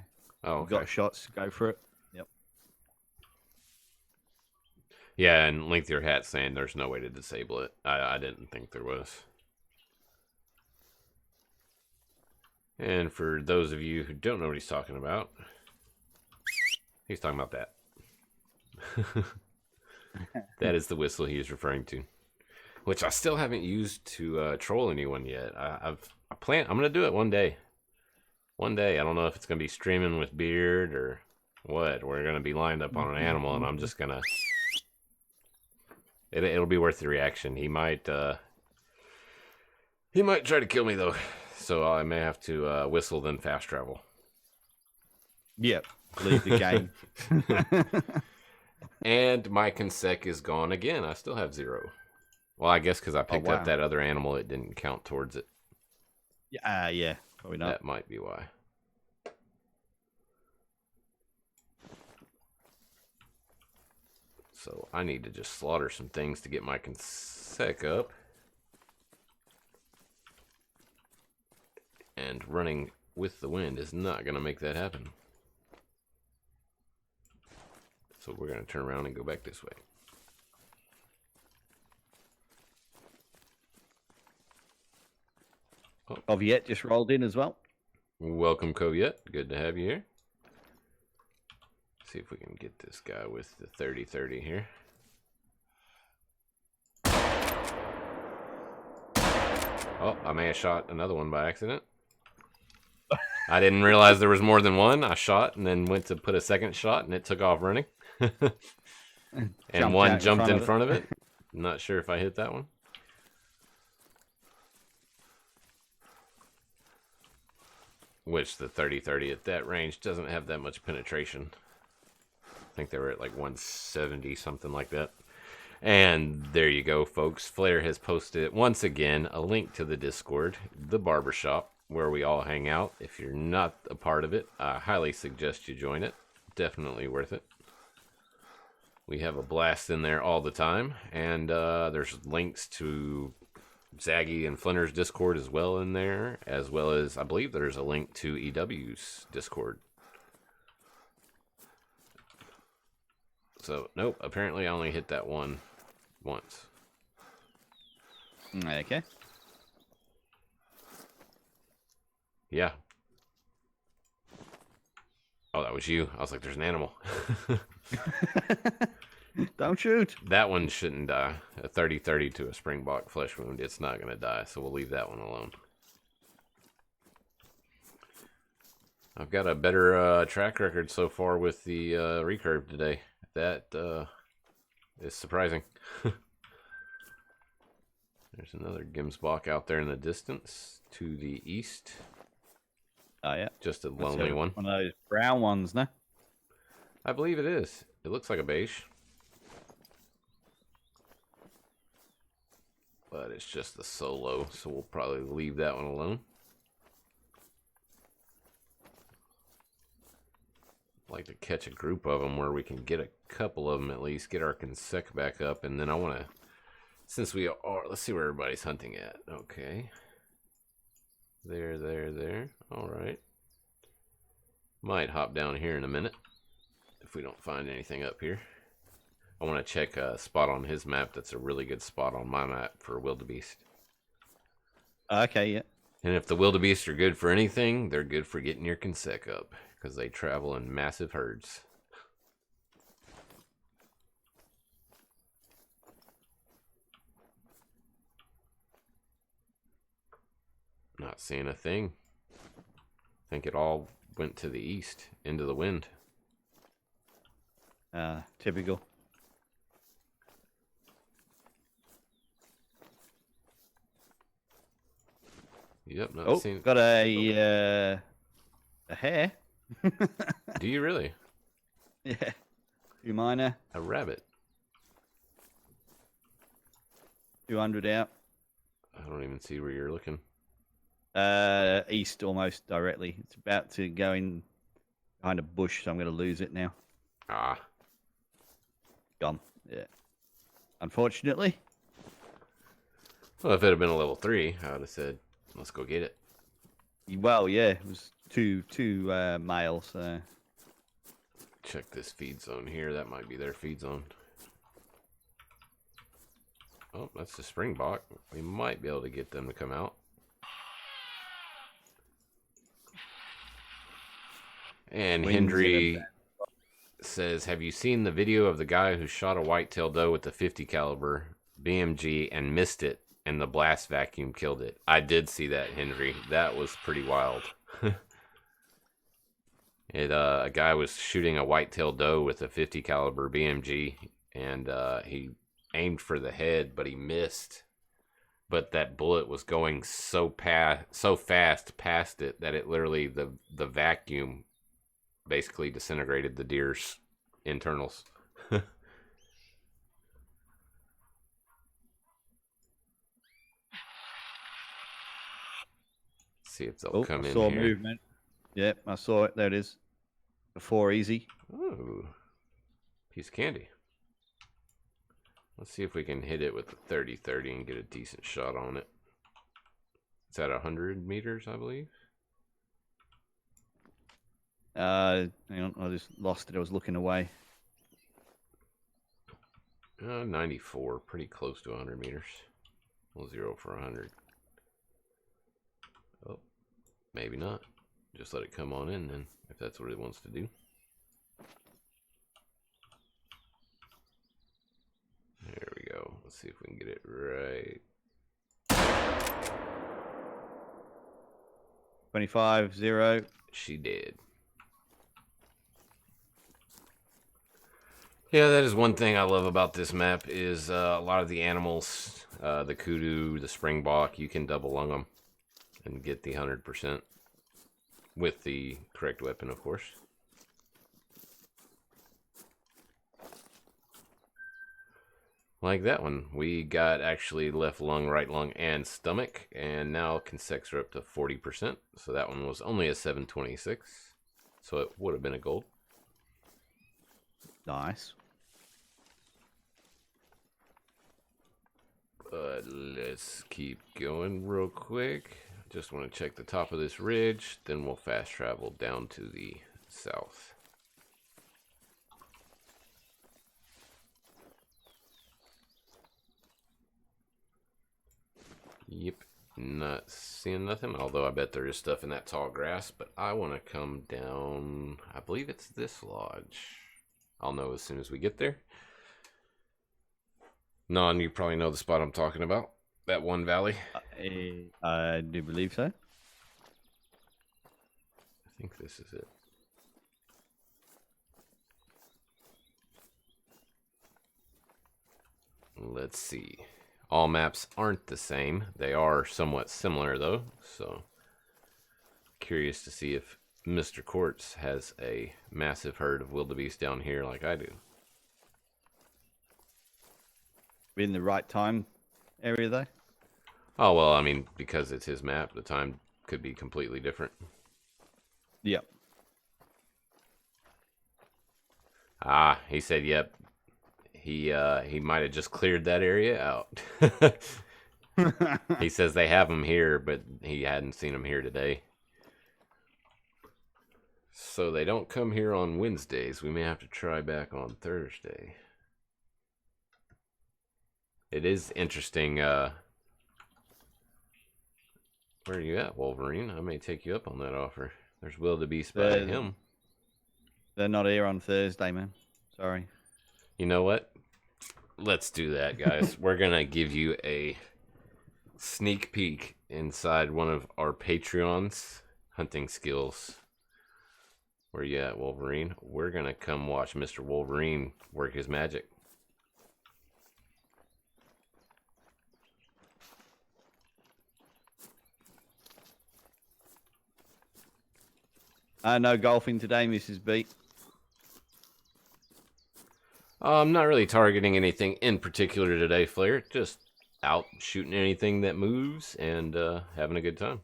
S2: okay.
S3: Got shots, go for it. Yep.
S2: Yeah, and Length Your Hat saying there's no way to disable it. I didn't think there was. And for those of you who don't know what he's talking about, he's talking about that. That is the whistle he is referring to. Which I still haven't used to troll anyone yet. I'm gonna do it one day. One day. I don't know if it's gonna be streaming with Beard or what. We're gonna be lined up on an animal, and I'm just gonna. It'll be worth the reaction. He might try to kill me though, so I may have to whistle then fast travel.
S3: Yep. Leave the game.
S2: And my consec is gone again. I still have 0. Well, I guess because I picked up that other animal, it didn't count towards it.
S3: Yeah, probably not.
S2: That might be why. So I need to just slaughter some things to get my consec up. And running with the wind is not going to make that happen. So we're going to turn around and go back this way.
S3: Coviette just rolled in as well.
S2: Welcome, Coviette. Good to have you here. See if we can get this guy with the 30-30 here. Oh, I may have shot another one by accident. I didn't realize there was more than one. I shot and then went to put a second shot and it took off running. And one jumped in front of it. I'm not sure if I hit that one. Which the 30-30 at that range doesn't have that much penetration. I think they were at like 170, something like that. And there you go, folks. Flair has posted once again a link to the Discord, the barbershop, where we all hang out. If you're not a part of it, I highly suggest you join it. Definitely worth it. We have a blast in there all the time. And there's links to Zaggy and Flinter's Discord as well in there, as well as I believe there's a link to EW's Discord. So, nope, apparently I only hit that one once.
S1: Okay.
S2: Yeah. Oh, that was you. I was like, there's an animal.
S3: Don't shoot.
S2: That one shouldn't die. A 30-30 to a Springbok flesh wound, it's not going to die, so we'll leave that one alone. I've got a better track record so far with the Recurve today. That is surprising. There's another Gemsbok out there in the distance to the east.
S1: Oh, yeah.
S2: Just a lonely one.
S1: One of those brown ones, no?
S2: I believe it is. It looks like a beige. But it's just the solo, so we'll probably leave that one alone. I'd like to catch a group of them where we can get a couple of them at least, get our consec back up, and then I want to, since we are, let's see where everybody's hunting at. Okay. There. All right. Might hop down here in a minute if we don't find anything up here. I want to check a spot on his map that's a really good spot on my map for Wildebeest.
S1: Okay, yeah.
S2: And if the Wildebeest are good for anything, they're good for getting your consec up, because they travel in massive herds. Not seeing a thing. I think it all went to the east, into the wind.
S1: Typical.
S2: Yep, not seeing.
S1: Got a hare.
S2: Do you really?
S1: Yeah. You minor.
S2: A rabbit.
S1: 200 out.
S2: I don't even see where you're looking.
S1: East almost directly. It's about to go in behind a bush, so I'm going to lose it now.
S2: Ah.
S1: Gone. Yeah. Unfortunately.
S2: Well, if it had been a level 3, I would have said, let's go get it.
S1: Well, yeah, it was two males. So.
S2: Check this feed zone here. That might be their feed zone. Oh, that's the Springbok. We might be able to get them to come out. And Hendry says, have you seen the video of the guy who shot a whitetail doe with the 50 caliber BMG and missed it and the blast vacuum killed it? I did see that, Hendry. That was pretty wild. A guy was shooting a whitetail doe with a 50 caliber BMG and he aimed for the head, but he missed. But that bullet was going so fast past it that it literally, the vacuum basically disintegrated the deer's internals. See if they'll come in
S1: I saw
S2: here.
S1: movement. Yep, I saw it. There it is. Before easy.
S2: Ooh. Piece of candy. Let's see if we can hit it with the 30-30 and get a decent shot on it. It's at 100 meters, I believe.
S1: Hang on, I just lost it. I was looking away.
S2: 94, pretty close to 100 meters. We'll 0 for 100. maybe not. Just let it come on in then, if that's what it wants to do. There we go. Let's see if we can get it right.
S1: 25-0.
S2: She did. Yeah, that is one thing I love about this map is a lot of the animals, the kudu, the springbok, you can double lung them and get the 100% with the correct weapon, of course. Like that one, we got actually left lung, right lung, and stomach, and now consects are up to 40%. So that one was only a 726, so it would have been a gold.
S1: Nice.
S2: But let's keep going real quick. Just want to check the top of this ridge, then we'll fast travel down to the south. Yep, not seeing nothing, although I bet there is stuff in that tall grass, but I want to come down, I believe it's this lodge. I'll know as soon as we get there. Non, you probably know the spot I'm talking about, that one valley.
S1: I do believe so.
S2: I think this is it. Let's see. All maps aren't the same. They are somewhat similar, though. So, curious to see if Mr. Quartz has a massive herd of wildebeest down here like I do.
S1: In the right time area, though?
S2: Oh, well, I mean, because it's his map, the time could be completely different.
S1: Yep.
S2: Ah, he said, yep. He might have just cleared that area out. He says they have them here, but he hadn't seen them here today. So they don't come here on Wednesdays. We may have to try back on Thursday. It is interesting. Where are you at, Wolverine? I may take you up on that offer. There's wildebeest by him.
S1: They're not here on Thursday, man. Sorry.
S2: You know what? Let's do that, guys. We're going to give you a sneak peek inside one of our Patreon's hunting skills. Where you at, Wolverine? We're going to come watch Mr. Wolverine work his magic.
S1: No golfing today, Mrs. B.
S2: I'm not really targeting anything in particular today, Flair. Just out shooting anything that moves and having a good time.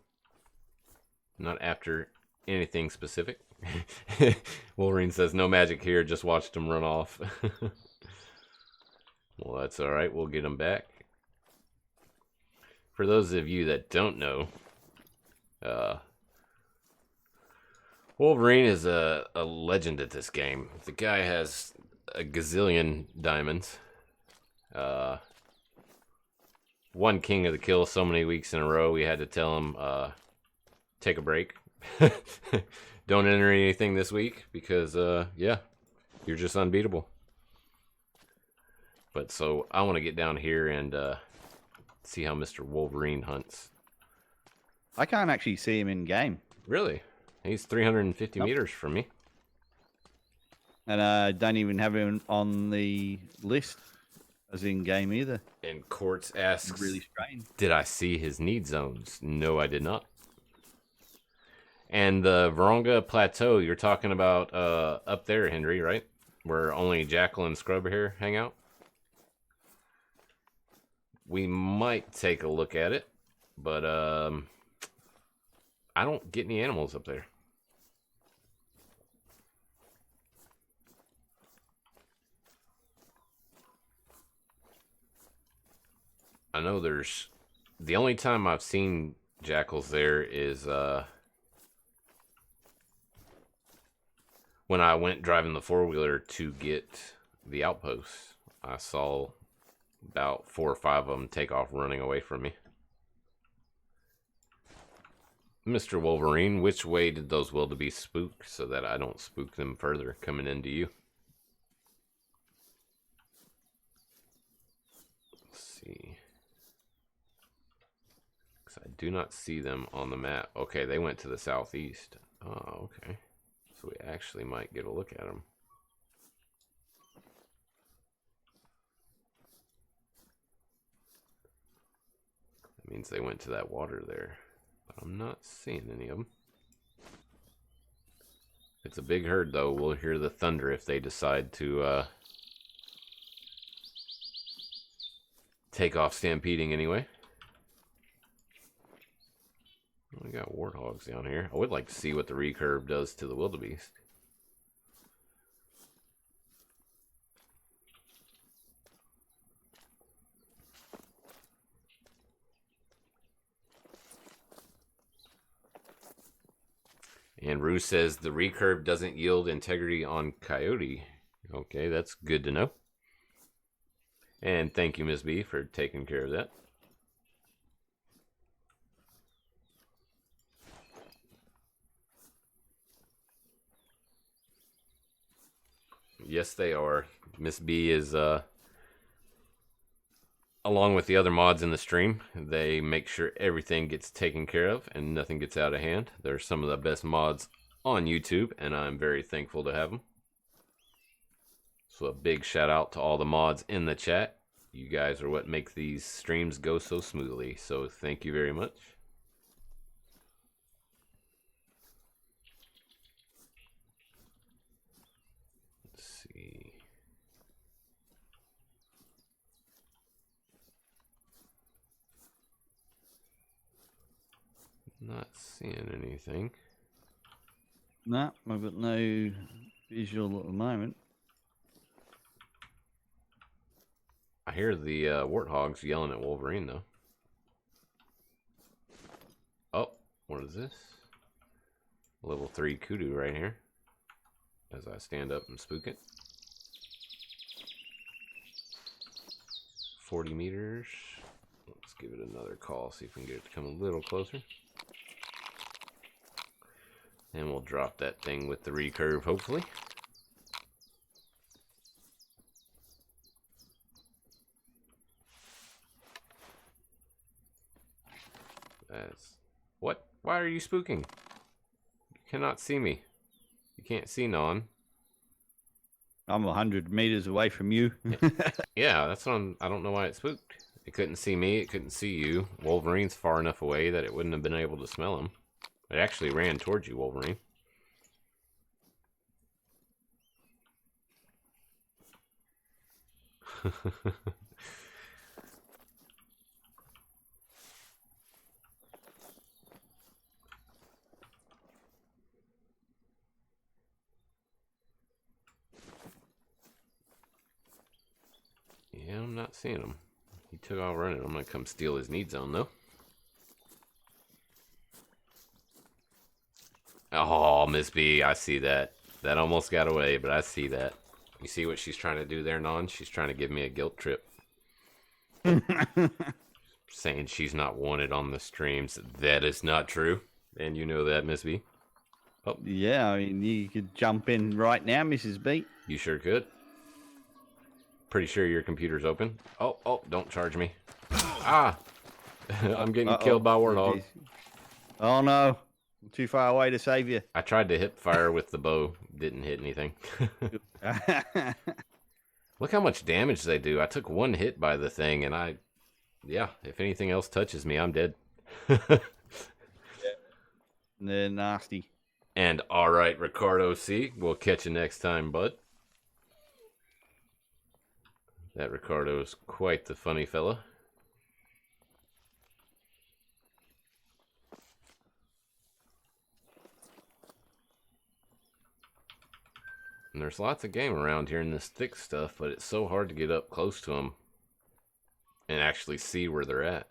S2: Not after anything specific. Wolverine says, no magic here, just watched him run off. Well, that's alright. We'll get him back. For those of you that don't know, Wolverine is a legend at this game. The guy has a gazillion diamonds. One king of the kill so many weeks in a row, we had to tell him, take a break. Don't enter anything this week because, yeah, you're just unbeatable. But so I want to get down here and see how Mr. Wolverine hunts.
S1: I can't actually see him in game.
S2: Really? He's 350 meters from me.
S1: And I don't even have him on the list as in game either.
S2: And Quartz asks,
S1: really strange.
S2: Did I see his need zones? No, I did not. And the Vurhonga Plateau, you're talking about up there, Henry, right? Where only Jackal and Scrub here hang out? We might take a look at it, but I don't get any animals up there. I know there's... The only time I've seen jackals there is when I went driving the four-wheeler to get the outposts. I saw about 4 or 5 of them take off running away from me. Mr. Wolverine, which way did those wildebeest spook so that I don't spook them further coming into you? Let's see. Because I do not see them on the map. Okay, they went to the southeast. Oh, okay. So we actually might get a look at them. That means they went to that water there. But I'm not seeing any of them. It's a big herd, though. We'll hear the thunder if they decide to take off stampeding anyway. We got warthogs down here. I would like to see what the recurve does to the wildebeest. And Rue says the recurve doesn't yield integrity on coyote. Okay, that's good to know. And thank you, Ms. B, for taking care of that. Yes, they are. Miss B is, along with the other mods in the stream, they make sure everything gets taken care of and nothing gets out of hand. They're some of the best mods on YouTube, and I'm very thankful to have them. So a big shout out to all the mods in the chat. You guys are what make these streams go so smoothly, so thank you very much. Not seeing anything.
S1: No, I've got no visual at the moment.
S2: I hear the warthogs yelling at Wolverine, though. Oh, what is this? Level 3 Kudu right here. As I stand up and spook it. 40 meters. Let's give it another call, see if we can get it to come a little closer. And we'll drop that thing with the recurve, hopefully. That's... What? Why are you spooking? You cannot see me. You can't see Non.
S1: I'm 100 meters away from you.
S2: Yeah, that's what I don't know why it spooked. It couldn't see me, it couldn't see you. Wolverine's far enough away that it wouldn't have been able to smell him. It actually ran towards you, Wolverine. Yeah, I'm not seeing him. He took off running. I'm gonna come steal his need zone, though. Oh, Miss B, I see that. That almost got away, but I see that. You see what she's trying to do there, Non? She's trying to give me a guilt trip. Saying she's not wanted on the streams. That is not true. And you know that, Miss B.
S1: Oh. Yeah, I mean, you could jump in right now, Mrs. B.
S2: You sure could. Pretty sure your computer's open. Oh, don't charge me. Ah! I'm getting killed by Warthog.
S1: Oh, no. I'm too far away to save you.
S2: I tried to hip fire with the bow. Didn't hit anything. Look how much damage they do. I took one hit by the thing, and yeah, if anything else touches me, I'm dead.
S1: Yeah. They're nasty.
S2: And all right, Ricardo C. We'll catch you next time, bud. That Ricardo's quite the funny fella. And there's lots of game around here in this thick stuff, but it's so hard to get up close to them and actually see where they're at.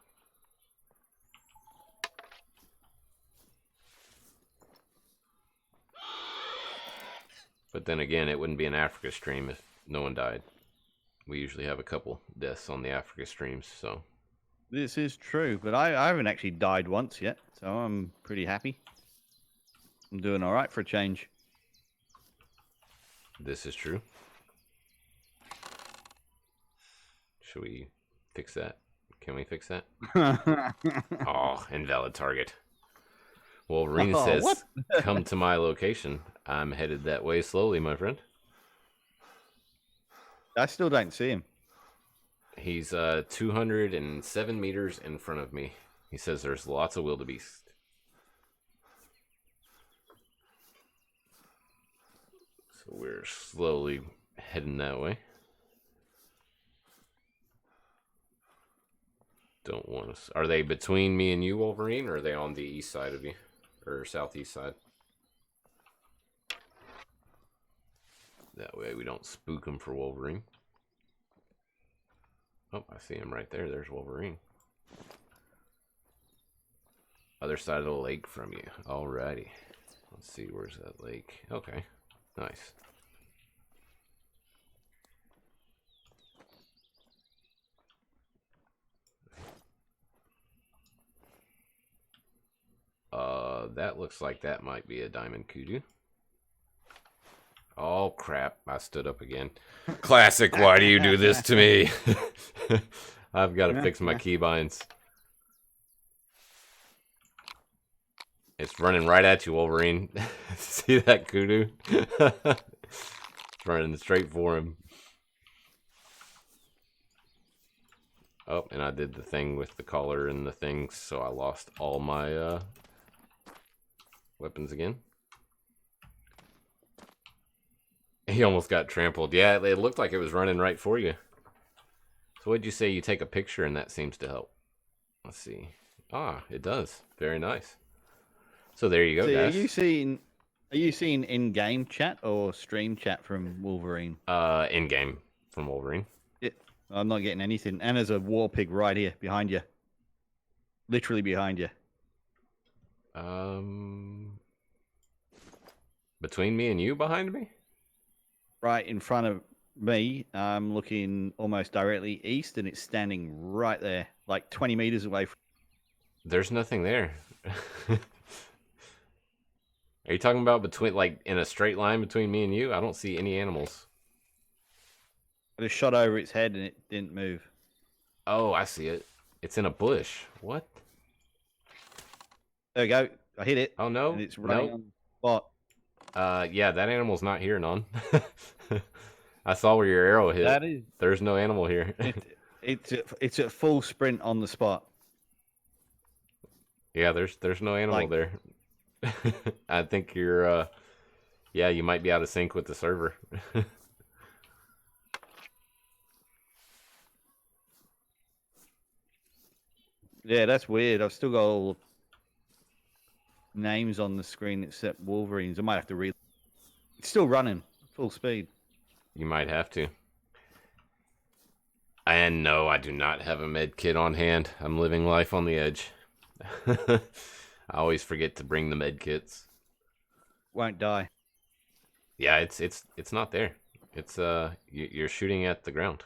S2: But then again, it wouldn't be an Africa stream if no one died. We usually have a couple deaths on the Africa streams, so
S1: This is true, but I haven't actually died once yet, so I'm pretty happy. I'm doing all right for a change.
S2: This is true. Should we fix that? Can we fix that? Oh, invalid target. Wolverine says,
S1: what?
S2: come to my location. I'm headed that way slowly, my friend.
S1: I still don't see him.
S2: He's 207 meters in front of me. He says there's lots of wildebeest. So we're slowly heading that way. Don't want to. Are they between me and you, Wolverine, or are they on the east side of you? Or southeast side? That way we don't spook them for Wolverine. Oh, I see him right there. There's Wolverine. Other side of the lake from you. Alrighty. Let's see, where's that lake? Okay. Nice. That looks like that might be a diamond kudu. Oh, crap. I stood up again. Classic, why do you do this to me? I've got to fix my keybinds. It's running right at you, Wolverine. See that kudu? It's running straight for him. Oh, and I did the thing with the collar and the things, so I lost all my weapons again. He almost got trampled. Yeah, it looked like it was running right for you. So what'd you say? You take a picture and that seems to help. Let's see. Ah, it does. Very nice. So there you go, guys.
S1: Are you seeing in-game chat or stream chat from Wolverine?
S2: In-game from Wolverine.
S1: I'm not getting anything. And there's a war pig right here behind you. Literally behind you.
S2: Between me and you behind me?
S1: Right in front of me. I'm looking almost directly east, and it's standing right there, like 20 meters away from.
S2: There's nothing there. Are you talking about between, like, in a straight line between me and you? I don't see any animals.
S1: I just shot over its head, and it didn't move.
S2: Oh, I see it. It's in a bush. What?
S1: There we go. I hit it.
S2: Oh, no.
S1: And it's right on the spot.
S2: Yeah, that animal's not here, Non. I saw where your arrow hit.
S1: That is.
S2: There's no animal here.
S1: It's at full sprint on the spot.
S2: Yeah, there's no animal there. I think you're yeah, you might be out of sync with the server.
S1: Yeah, that's weird. I've still got all the names on the screen except Wolverine's. I might have to read. It's still running full speed.
S2: You might have to. And no, I do not have a med kit on hand. I'm living life on the edge. I always forget to bring the med kits.
S1: Won't die.
S2: Yeah, it's not there. It's you're shooting at the ground.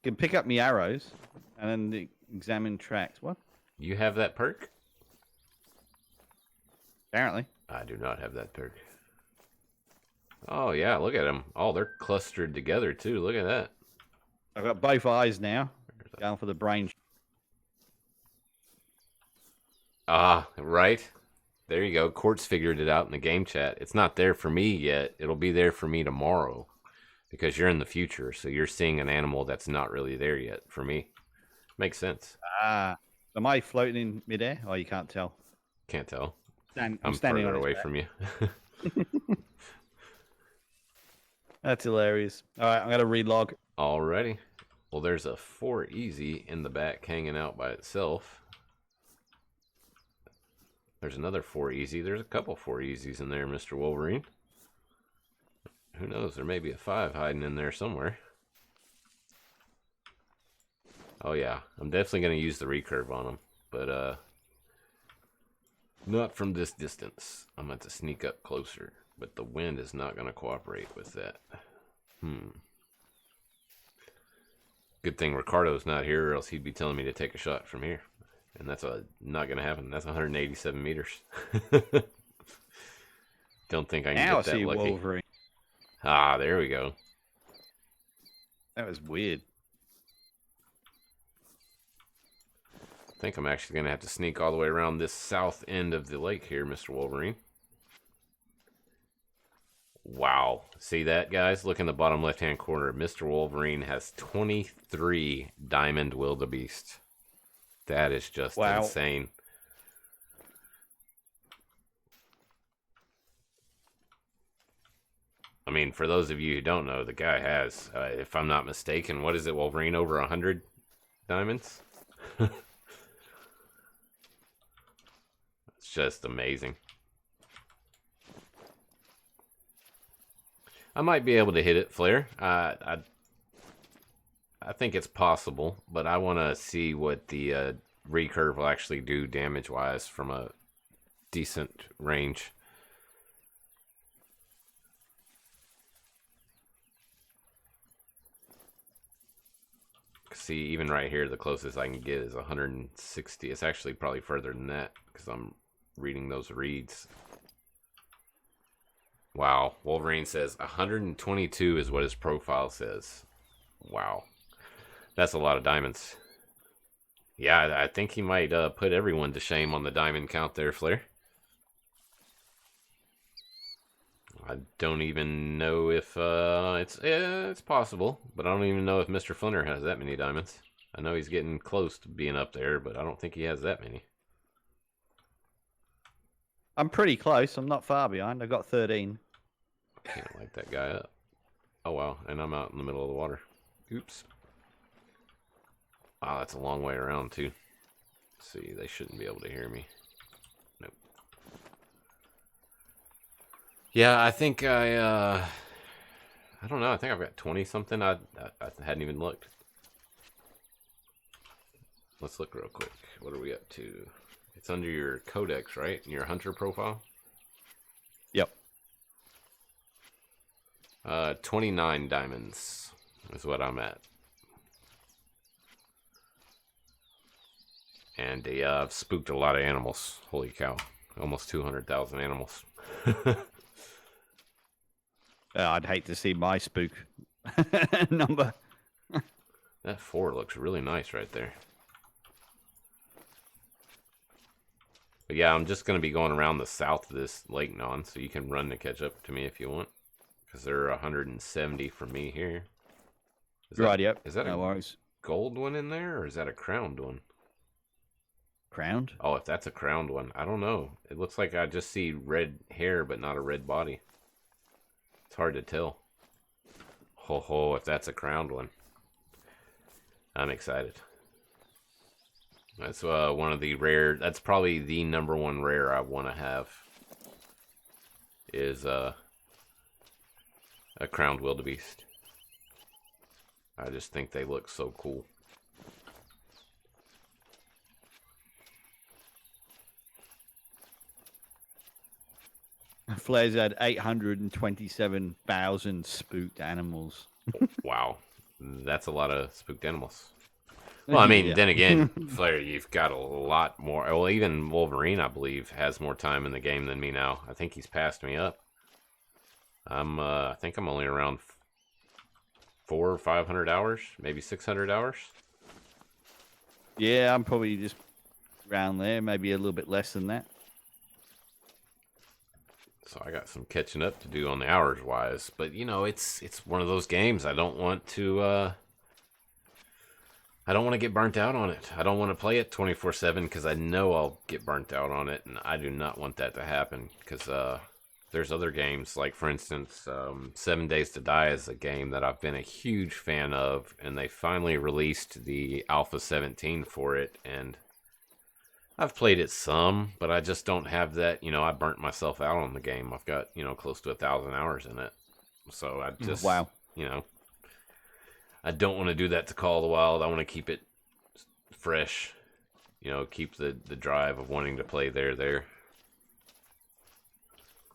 S1: Can pick up me arrows and then examine tracks. What?
S2: You have that perk?
S1: Apparently.
S2: I do not have that perk. Oh yeah, look at them. Oh, they're clustered together too. Look at that.
S1: I've got both eyes now. Going for the brain.
S2: Ah, right. There you go. Quartz figured it out in the game chat. It's not there for me yet. It'll be there for me tomorrow. Because you're in the future, so you're seeing an animal that's not really there yet for me. Makes sense.
S1: Am I floating in midair? Oh, you can't tell.
S2: Can't tell.
S1: I'm standing
S2: further away
S1: back.
S2: from you.
S1: That's hilarious. All right, I'm going to relog.
S2: Alrighty. Well, there's a 4 easy in the back hanging out by itself. There's another 4 easy. There's a couple 4 easies in there, Mr. Wolverine. Who knows? There may be a 5 hiding in there somewhere. Oh yeah, I'm definitely going to use the recurve on them, but not from this distance. I'm going to sneak up closer. but the wind is not going to cooperate with that. Good thing Ricardo's not here, or else he'd be telling me to take a shot from here. And that's not going to happen. That's 187 meters. Don't think I can
S1: Now
S2: get
S1: I
S2: that
S1: see
S2: lucky.
S1: Wolverine.
S2: Ah, there we go.
S1: That was weird.
S2: I think I'm actually going to have to sneak all the way around this south end of the lake here, Mr. Wolverine. Wow. See that, guys? Look in the bottom left-hand corner. Mr. Wolverine has 23 diamond wildebeest. That is just insane. I mean, for those of you who don't know, the guy has, if I'm not mistaken, what is it, Wolverine, over 100 diamonds? It's just amazing. I might be able to hit it, Flare. I think it's possible, but I want to see what the recurve will actually do damage-wise from a decent range. See, even right here, the closest I can get is 160. It's actually probably further than that because I'm reading those reads. Wow. Wolverine says 122 is what his profile says. Wow. That's a lot of diamonds. Yeah, I think he might put everyone to shame on the diamond count there, Flare. I don't even know if it's possible, but I don't even know if Mr. Flinter has that many diamonds. I know he's getting close to being up there, but I don't think he has that many.
S1: I'm pretty close. I'm not far behind. I got 13.
S2: Can't light that guy up. Oh, wow. And I'm out in the middle of the water. Oops. Wow, that's a long way around, too. Let's see, they shouldn't be able to hear me. Nope. Yeah, I think I don't know. I think I've got 20-something. I hadn't even looked. Let's look real quick. What are we up to? It's under your codex, right? Your hunter profile?
S1: Yep.
S2: 29 diamonds is what I'm at. And I've spooked a lot of animals. Holy cow. Almost 200,000 animals.
S1: I'd hate to see my spook number.
S2: That 4 looks really nice right there. But yeah, I'm just going to be going around the south of this lake, Non, so you can run to catch up to me if you want. Because there are 170 for me here.
S1: Right, yep.
S2: Is that
S1: no
S2: a
S1: worries.
S2: gold one in there, or is that a crowned one?
S1: Crowned?
S2: Oh, if that's a crowned one, I don't know. It looks like I just see red hair, but not a red body. It's hard to tell. Ho ho, if that's a crowned one. I'm excited. That's one of the rare, that's probably the #1 rare I want to have. Is a crowned wildebeest. I just think they look so cool.
S1: Flair's had 827,000 spooked animals.
S2: Wow. That's a lot of spooked animals. Well, I mean,
S1: Yeah.
S2: then again, Flair, you've got a lot more. Well, even Wolverine, I believe, has more time in the game than me now. I think he's passed me up. I think I'm only around 400 or 500 hours, maybe 600 hours.
S1: Yeah, I'm probably just around there, maybe a little bit less than that.
S2: So I got some catching up to do on the hours wise, but you know, it's one of those games. I don't want to get burnt out on it. I don't want to play it 24/7 because I know I'll get burnt out on it, and I do not want that to happen. Because there's other games, like for instance, 7 Days to Die is a game that I've been a huge fan of, and they finally released the Alpha 17 for it, and I've played it some, but I just don't have that, you know, I burnt myself out on the game. I've got, you know, close to 1,000 hours in it. So I just,
S1: wow.
S2: You know, I don't want to do that to Call of the Wild. I want to keep it fresh, you know, keep the drive of wanting to play there.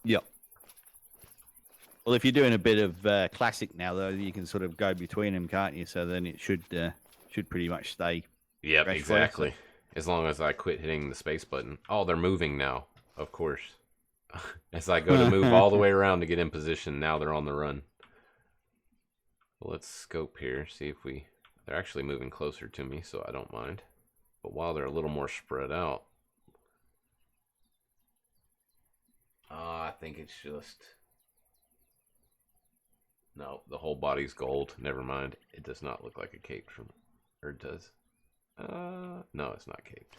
S1: Yep. Well, if you're doing a bit of classic now, though, you can sort of go between them, can't you? So then it should pretty much stay.
S2: Yep,
S1: fresh
S2: exactly.
S1: for you,
S2: As long as I quit hitting the space button. Oh, they're moving now, of course. As I go to move all the way around to get in position, now they're on the run. Well, let's scope here, see if we... They're actually moving closer to me, so I don't mind. But while they're a little more spread out... I think it's just... No, the whole body's gold. Never mind. It does not look like a cape from... Or it does. No, it's not caped.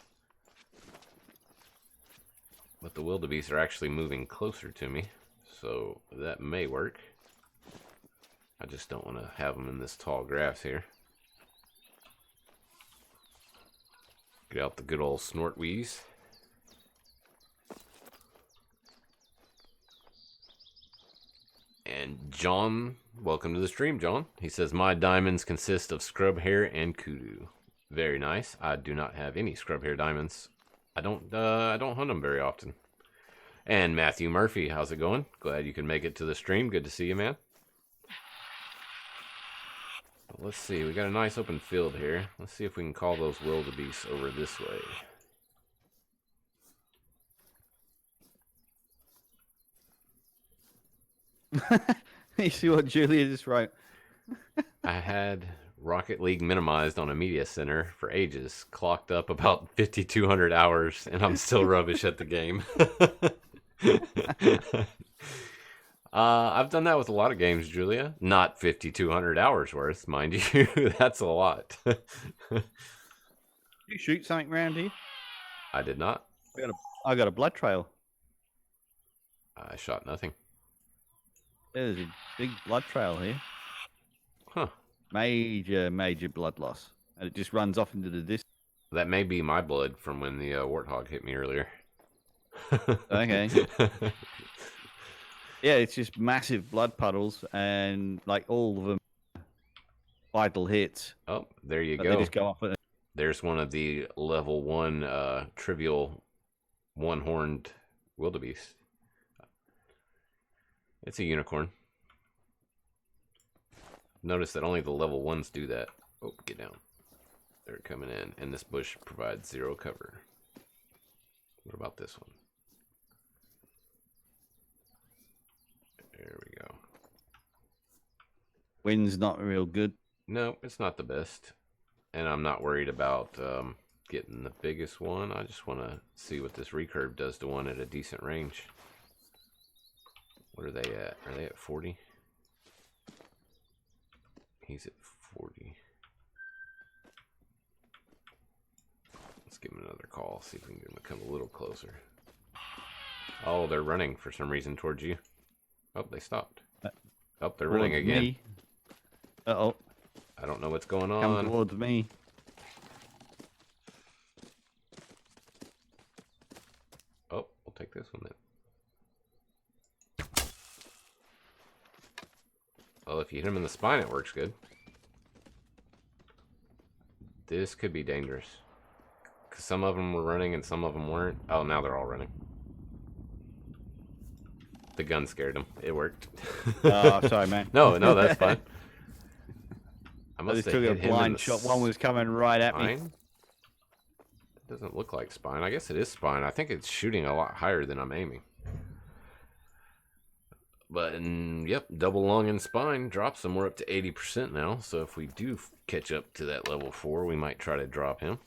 S2: But the wildebeest are actually moving closer to me, so that may work. I just don't want to have them in this tall grass here. Get out the good old snort wheeze. And John, welcome to the stream, John. He says, my diamonds consist of scrub hair and kudu. Very nice. I do not have any scrub hair diamonds. I don't hunt them very often. And Matthew Murphy, how's it going? Glad you can make it to the stream. Good to see you, man. Let's see. We got a nice open field here. Let's see if we can call those wildebeests over this way.
S1: You see what Julia just wrote?
S2: I had Rocket League minimized on a media center for ages, clocked up about 5,200 hours, and I'm still rubbish at the game. I've done that with a lot of games, Julia. Not 5,200 hours worth, mind you. That's a lot.
S1: You shoot something around here?
S2: I did not.
S1: I got a blood trail.
S2: I shot nothing.
S1: There's a big blood trail here.
S2: Huh.
S1: Major blood loss. And it just runs off into the distance.
S2: That may be my blood from when the warthog hit me earlier.
S1: Okay. Yeah, it's just massive blood puddles, and like all of them vital hits.
S2: Oh, there you
S1: But
S2: go.
S1: They just go off.
S2: There's one of the level 1 trivial one-horned wildebeest. It's a unicorn. Notice that only the level 1s do that. Oh, get down. They're coming in, and this bush provides 0 cover. What about this one? There we go.
S1: Wind's not real good.
S2: No, it's not the best. And I'm not worried about getting the biggest one. I just want to see what this recurve does to one at a decent range. What are they at? Are they at 40? He's at 40. Let's give him another call. See if we can get him to come a little closer. Oh, they're running for some reason towards you. Oh, they stopped. Oh, they're running again.
S1: Me. Uh-oh.
S2: I don't know what's going on.
S1: Come towards me.
S2: Oh, we'll take this one then. Well, if you hit him in the spine, it works good. This could be dangerous. Because some of them were running and some of them weren't. Oh, now they're all running. The gun scared him. It worked.
S1: Oh, sorry, man.
S2: No, that's fine.
S1: I just took a blind shot. One was coming right at me.
S2: It doesn't look like spine. I guess it is spine. I think it's shooting a lot higher than I'm aiming. But, yep, double lung and spine drops them. We're up to 80% now. So if we do catch up to that level 4, we might try to drop him.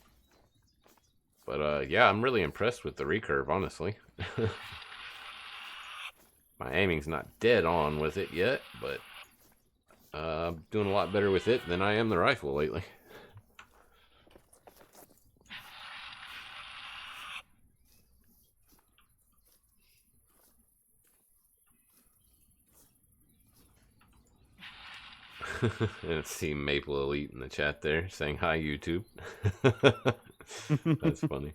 S2: But, yeah, I'm really impressed with the recurve, honestly. My aiming's not dead on with it yet, but I'm doing a lot better with it than I am the rifle lately. And see Maple Elite in the chat there saying hi, YouTube. That's funny.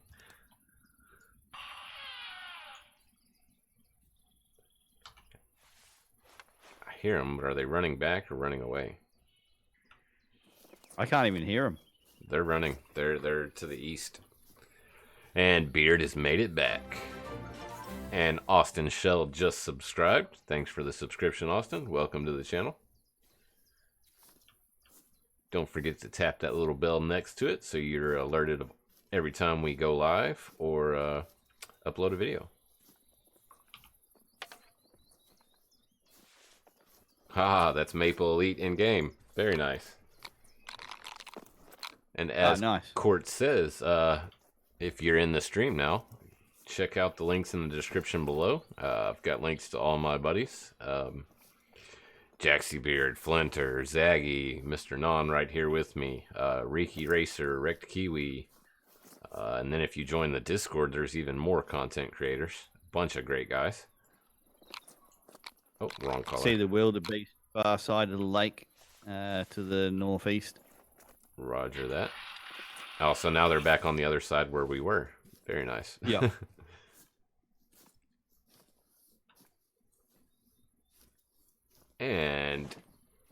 S2: I hear them, but are they running back or running away?
S1: I can't even hear them.
S2: They're running. They're to the east. And Beard has made it back. And Austin Shell just subscribed. Thanks for the subscription, Austin. Welcome to the channel. Don't forget to tap that little bell next to it so you're alerted every time we go live or upload a video. Haha, that's Maple Elite in game. Very nice. And as
S1: nice.
S2: Quartz says, if you're in the stream now, check out the links in the description below. I've got links to all my buddies. Jaxie Beard, Flinter, Zaggy, Mr. Non right here with me, ReekyRacer, Rekt'd Kiwi. And then if you join the Discord, there's even more content creators. A bunch of great guys. Oh, wrong color.
S1: See the wildebeest far side of the lake to the northeast.
S2: Roger that. Oh, so now they're back on the other side where we were. Very nice.
S1: Yeah.
S2: And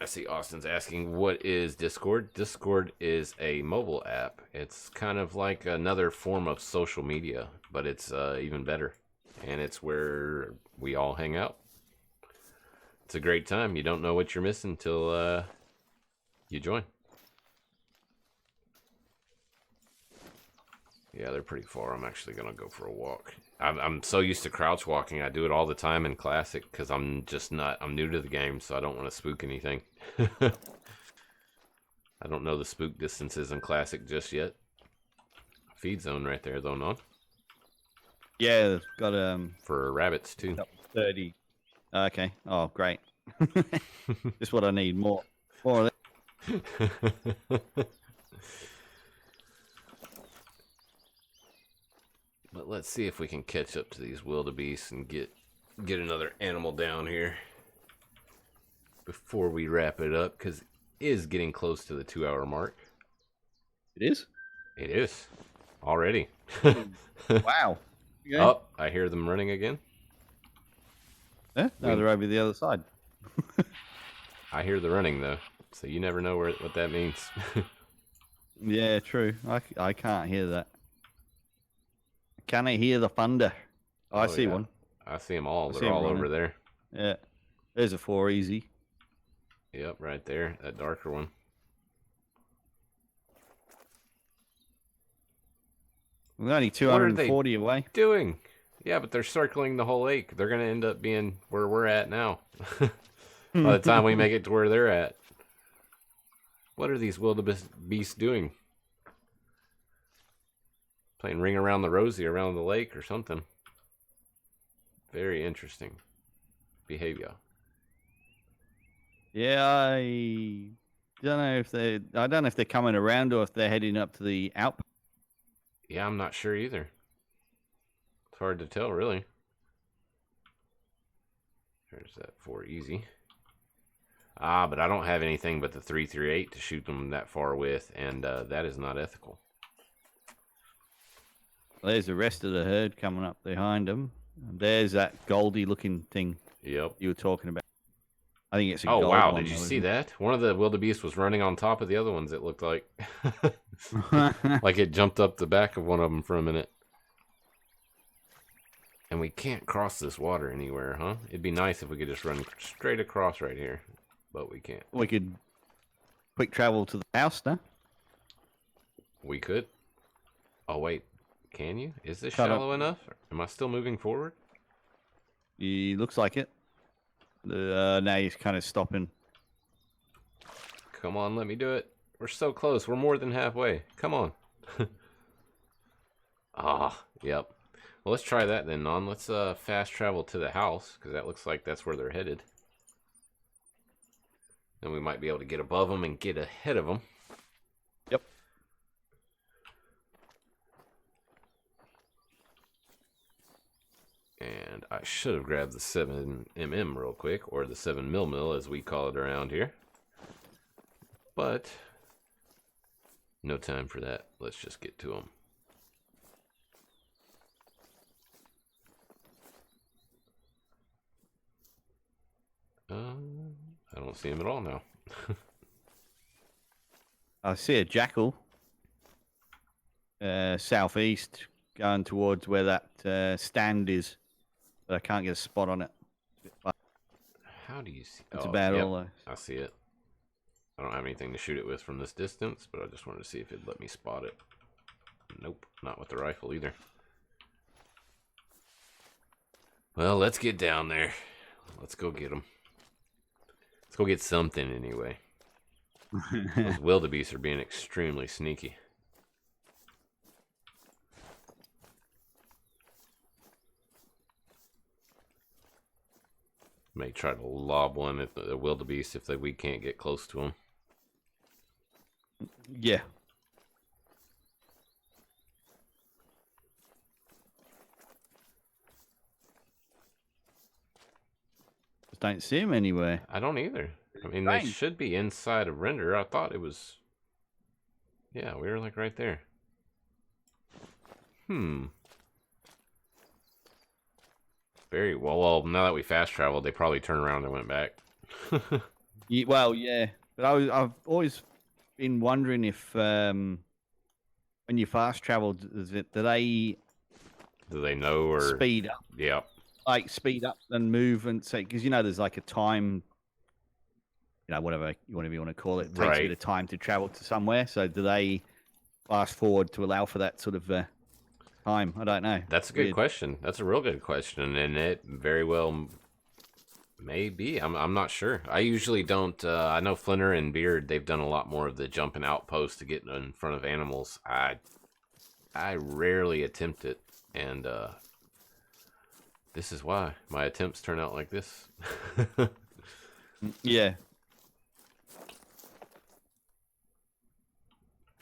S2: I see Austin's asking, what is Discord? Discord is a mobile app. It's kind of like another form of social media, but it's even better. And it's where we all hang out. It's a great time. You don't know what you're missing until you join. Yeah, they're pretty far. I'm actually going to go for a walk. I'm so used to crouch walking. I do it all the time in Classic because I'm new to the game, so I don't want to spook anything. I don't know the spook distances in Classic just yet. Feed zone right there, though, Non.
S1: Yeah, they've got
S2: for rabbits, too.
S1: 30. Okay. Oh, great. Just what I need. More of that.
S2: But let's see if we can catch up to these wildebeests and get another animal down here before we wrap it up, because it is getting close to the 2-hour mark.
S1: It is?
S2: It is. Already.
S1: Wow. Okay.
S2: Oh, I hear them running again.
S1: Yeah? No, they're over the other side.
S2: I hear the running, though, so you never know what that means.
S1: Yeah, true. I can't hear that. Can I hear the thunder? Oh, I see one.
S2: I see them all. They're all over there.
S1: Yeah. There's a 4 easy.
S2: Yep, right there. That darker one.
S1: We're only 240 away.
S2: Doing? Yeah, but they're circling the whole lake. They're going to end up being where we're at now. By the time we make it to where they're at. What are these wildebeest doing? Playing Ring Around the Rosie around the lake or something. Very interesting behavior.
S1: Yeah, I don't know if they're coming around or if they're heading up to the outpost.
S2: Yeah, I'm not sure either. It's hard to tell, really. There's that 4 easy. Ah, but I don't have anything but the 338 to shoot them that far with, and that is not ethical.
S1: There's the rest of the herd coming up behind them. And there's that goldy-looking thing.
S2: Yep.
S1: You were talking about. I think it's a
S2: gold. Oh wow!
S1: one,
S2: Did you see that? One of the wildebeest was running on top of the other ones. It looked like, like it jumped up the back of one of them for a minute. And we can't cross this water anywhere, huh? It'd be nice if we could just run straight across right here, but we can't.
S1: We could quick travel to the house now.
S2: We could. Oh wait. Can you? Is this shallow enough? Am I still moving forward?
S1: He looks like it. Now he's kind of stopping.
S2: Come on, let me do it. We're so close. We're more than halfway. Come on. Yep. Well, let's try that then, Non. Let's fast travel to the house, because that looks like that's where they're headed. Then we might be able to get above them and get ahead of them.
S1: Yep.
S2: And I should have grabbed the 7mm real quick, or the 7mm as we call it around here. But no time for that. Let's just get to them. I don't see him at all now.
S1: I see a jackal southeast going towards where that stand is. but I can't get a spot on it.
S2: How do you see?
S1: It's
S2: oh,
S1: about
S2: yep,
S1: all those.
S2: I see it. I don't have anything to shoot it with from this distance, but I just wanted to see if it'd let me spot it. Nope, not with the rifle either. Well, let's get down there. Let's go get them. Let's go get something anyway. Those wildebeest are being extremely sneaky. May try to lob one at the wildebeest if we can't get close to them.
S1: Yeah. Just don't see him anywhere.
S2: I don't either. I mean, they should be inside of render. I thought it was... Yeah, we were like right there. Very well, now that we fast traveled, they probably turned around and went back.
S1: Well, yeah. But I've always been wondering if when you fast travel, do they
S2: know or
S1: speed up?
S2: Yeah.
S1: Like speed up and move and say, because there's like a time, whatever you want to call it, takes a bit of time to travel to somewhere. So do they fast forward to allow for that sort of time? I don't know.
S2: That's a good question. That's a real good question, and it very well may be. I'm not sure. I usually don't. I know Flinter and Beard, they've done a lot more of the jumping outpost to get in front of animals. I rarely attempt it, and this is why my attempts turn out like this.
S1: Yeah.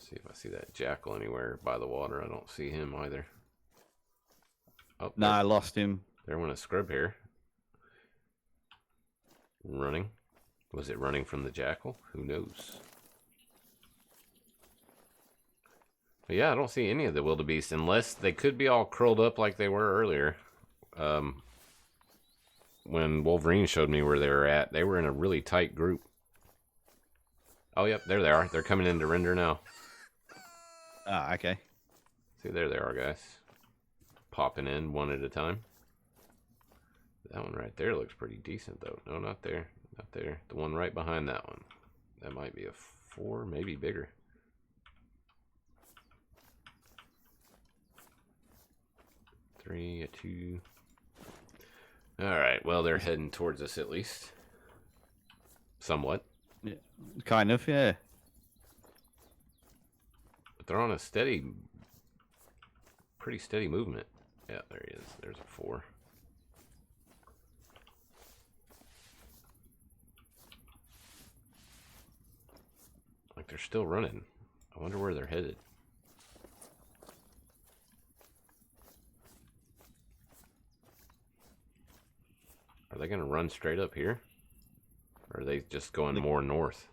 S2: See if I see that jackal anywhere by the water. I don't see him either. Oh,
S1: no, I lost him.
S2: There went a scrub here. Running. Was it running from the jackal? Who knows? But yeah, I don't see any of the wildebeest, unless they could be all curled up like they were earlier. When Wolverine showed me where they were at, they were in a really tight group. Oh, yep, there they are. They're coming into render now.
S1: Ah, okay.
S2: See, there they are, guys. Popping in one at a time. That one right there looks pretty decent, though. No, not there. Not there. The one right behind that one. That might be a 4, maybe bigger. Three, a 2. Alright, well, they're heading towards us at least. Somewhat.
S1: Yeah, kind of, yeah.
S2: But they're on a pretty steady movement. Yeah, there he is. There's a 4. Like they're still running. I wonder where they're headed. Are they going to run straight up here? Or are they just going more north?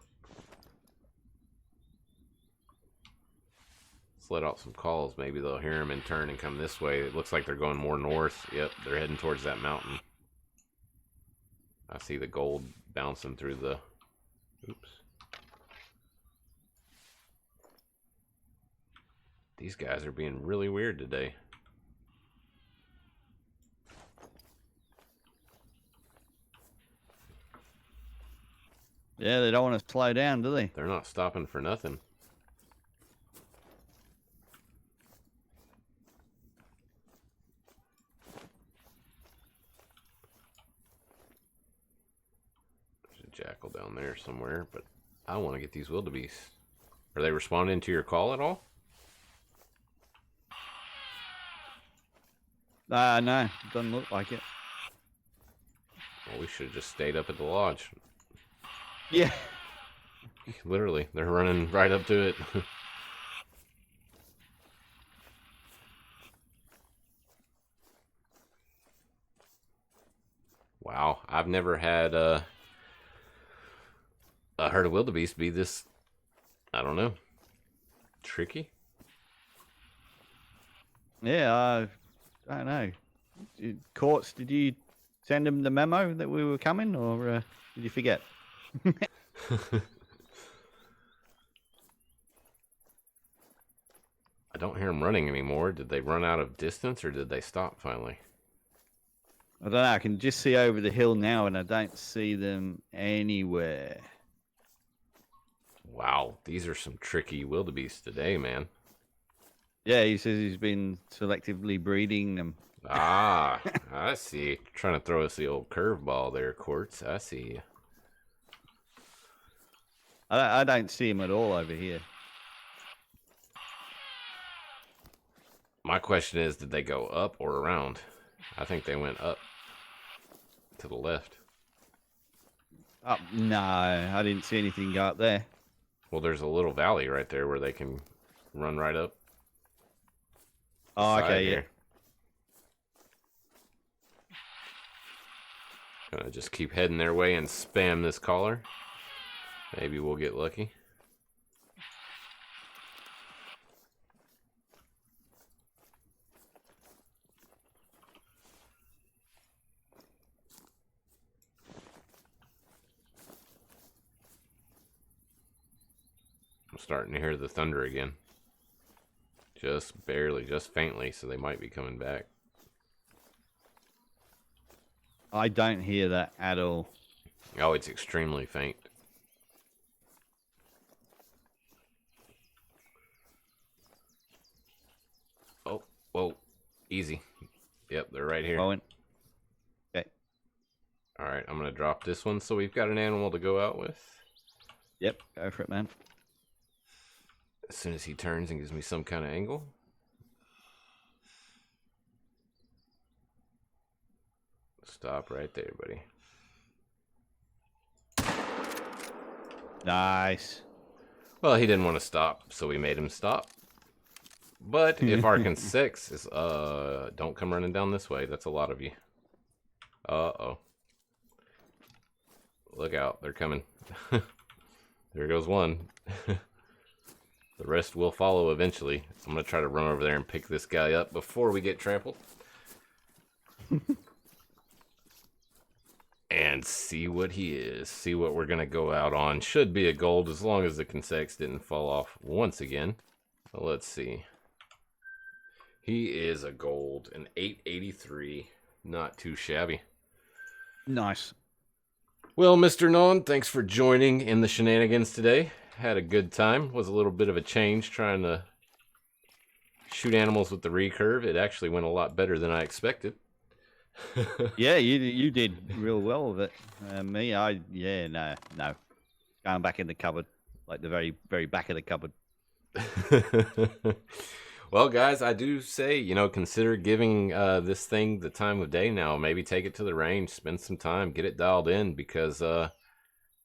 S2: Let's let out some calls. Maybe they'll hear them and turn and come this way. It looks like they're going more north. Yep, they're heading towards that mountain. I see the gold bouncing through the... Oops. These guys are being really weird today.
S1: Yeah, they don't want to slow down, do they?
S2: They're not stopping for nothing. There's a jackal down there somewhere, but I want to get these wildebeest. Are they responding to your call at all?
S1: No, doesn't look like it.
S2: Well, we should have just stayed up at the lodge.
S1: Yeah.
S2: Literally, they're running right up to it. Wow, I've never had a herd of wildebeest be this, I don't know, tricky.
S1: Yeah, I don't know. Quartz, did you send him the memo that we were coming, or did you forget?
S2: I don't hear them running anymore. Did they run out of distance, or did they stop finally?
S1: I don't know. I can just see over the hill now, and I don't see them anywhere.
S2: Wow, these are some tricky wildebeest today, man.
S1: Yeah, he says he's been selectively breeding them.
S2: Ah, I see. Trying to throw us the old curveball there, Quartz. I see you.
S1: I don't see him at all over here.
S2: My question is, did they go up or around? I think they went up to the left.
S1: Oh, no, I didn't see anything go up there.
S2: Well, there's a little valley right there where they can run right up.
S1: Oh, okay, yeah.
S2: Here. Gonna just keep heading their way and spam this collar. Maybe we'll get lucky. I'm starting to hear the thunder again. Just barely, just faintly, so they might be coming back.
S1: I don't hear that at all.
S2: Oh, it's extremely faint. Oh, whoa. Easy. Yep, they're right here.
S1: Rolling. Okay.
S2: Alright, I'm going to drop this one so we've got an animal to go out with.
S1: Yep, go for it, man.
S2: As soon as he turns and gives me some kind of angle. Stop right there, buddy.
S1: Nice.
S2: Well, he didn't want to stop, so we made him stop. But if Arkan 6 is, don't come running down this way. That's a lot of you. Uh-oh. Look out, they're coming. There goes one. The rest will follow eventually. I'm going to try to run over there and pick this guy up before we get trampled. And see what he is. See what we're going to go out on. Should be a gold as long as the consex didn't fall off once again. So let's see. He is a gold. An 883. Not too shabby.
S1: Nice.
S2: Well, Mr. Non, thanks for joining in the shenanigans today. Had a good time. Was a little bit of a change trying to shoot animals with the recurve. It actually went a lot better than I expected.
S1: Yeah, you did real well with it. No. Going back in the cupboard, like the very, very back of the cupboard.
S2: Well, guys, I do say, consider giving this thing the time of day now. Maybe take it to the range, spend some time, get it dialed in because,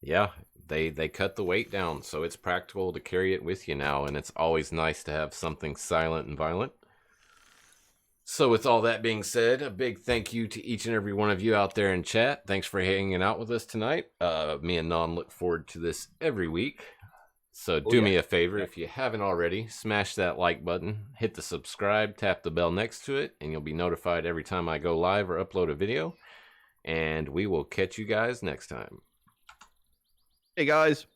S2: yeah, they cut the weight down, so it's practical to carry it with you now, and it's always nice to have something silent and violent. So with all that being said, a big thank you to each and every one of you out there in chat. Thanks for hanging out with us tonight. Me and Non look forward to this every week. So do me a favor, if you haven't already, smash that like button, hit the subscribe, tap the bell next to it, and you'll be notified every time I go live or upload a video. And we will catch you guys next time.
S1: Hey, guys.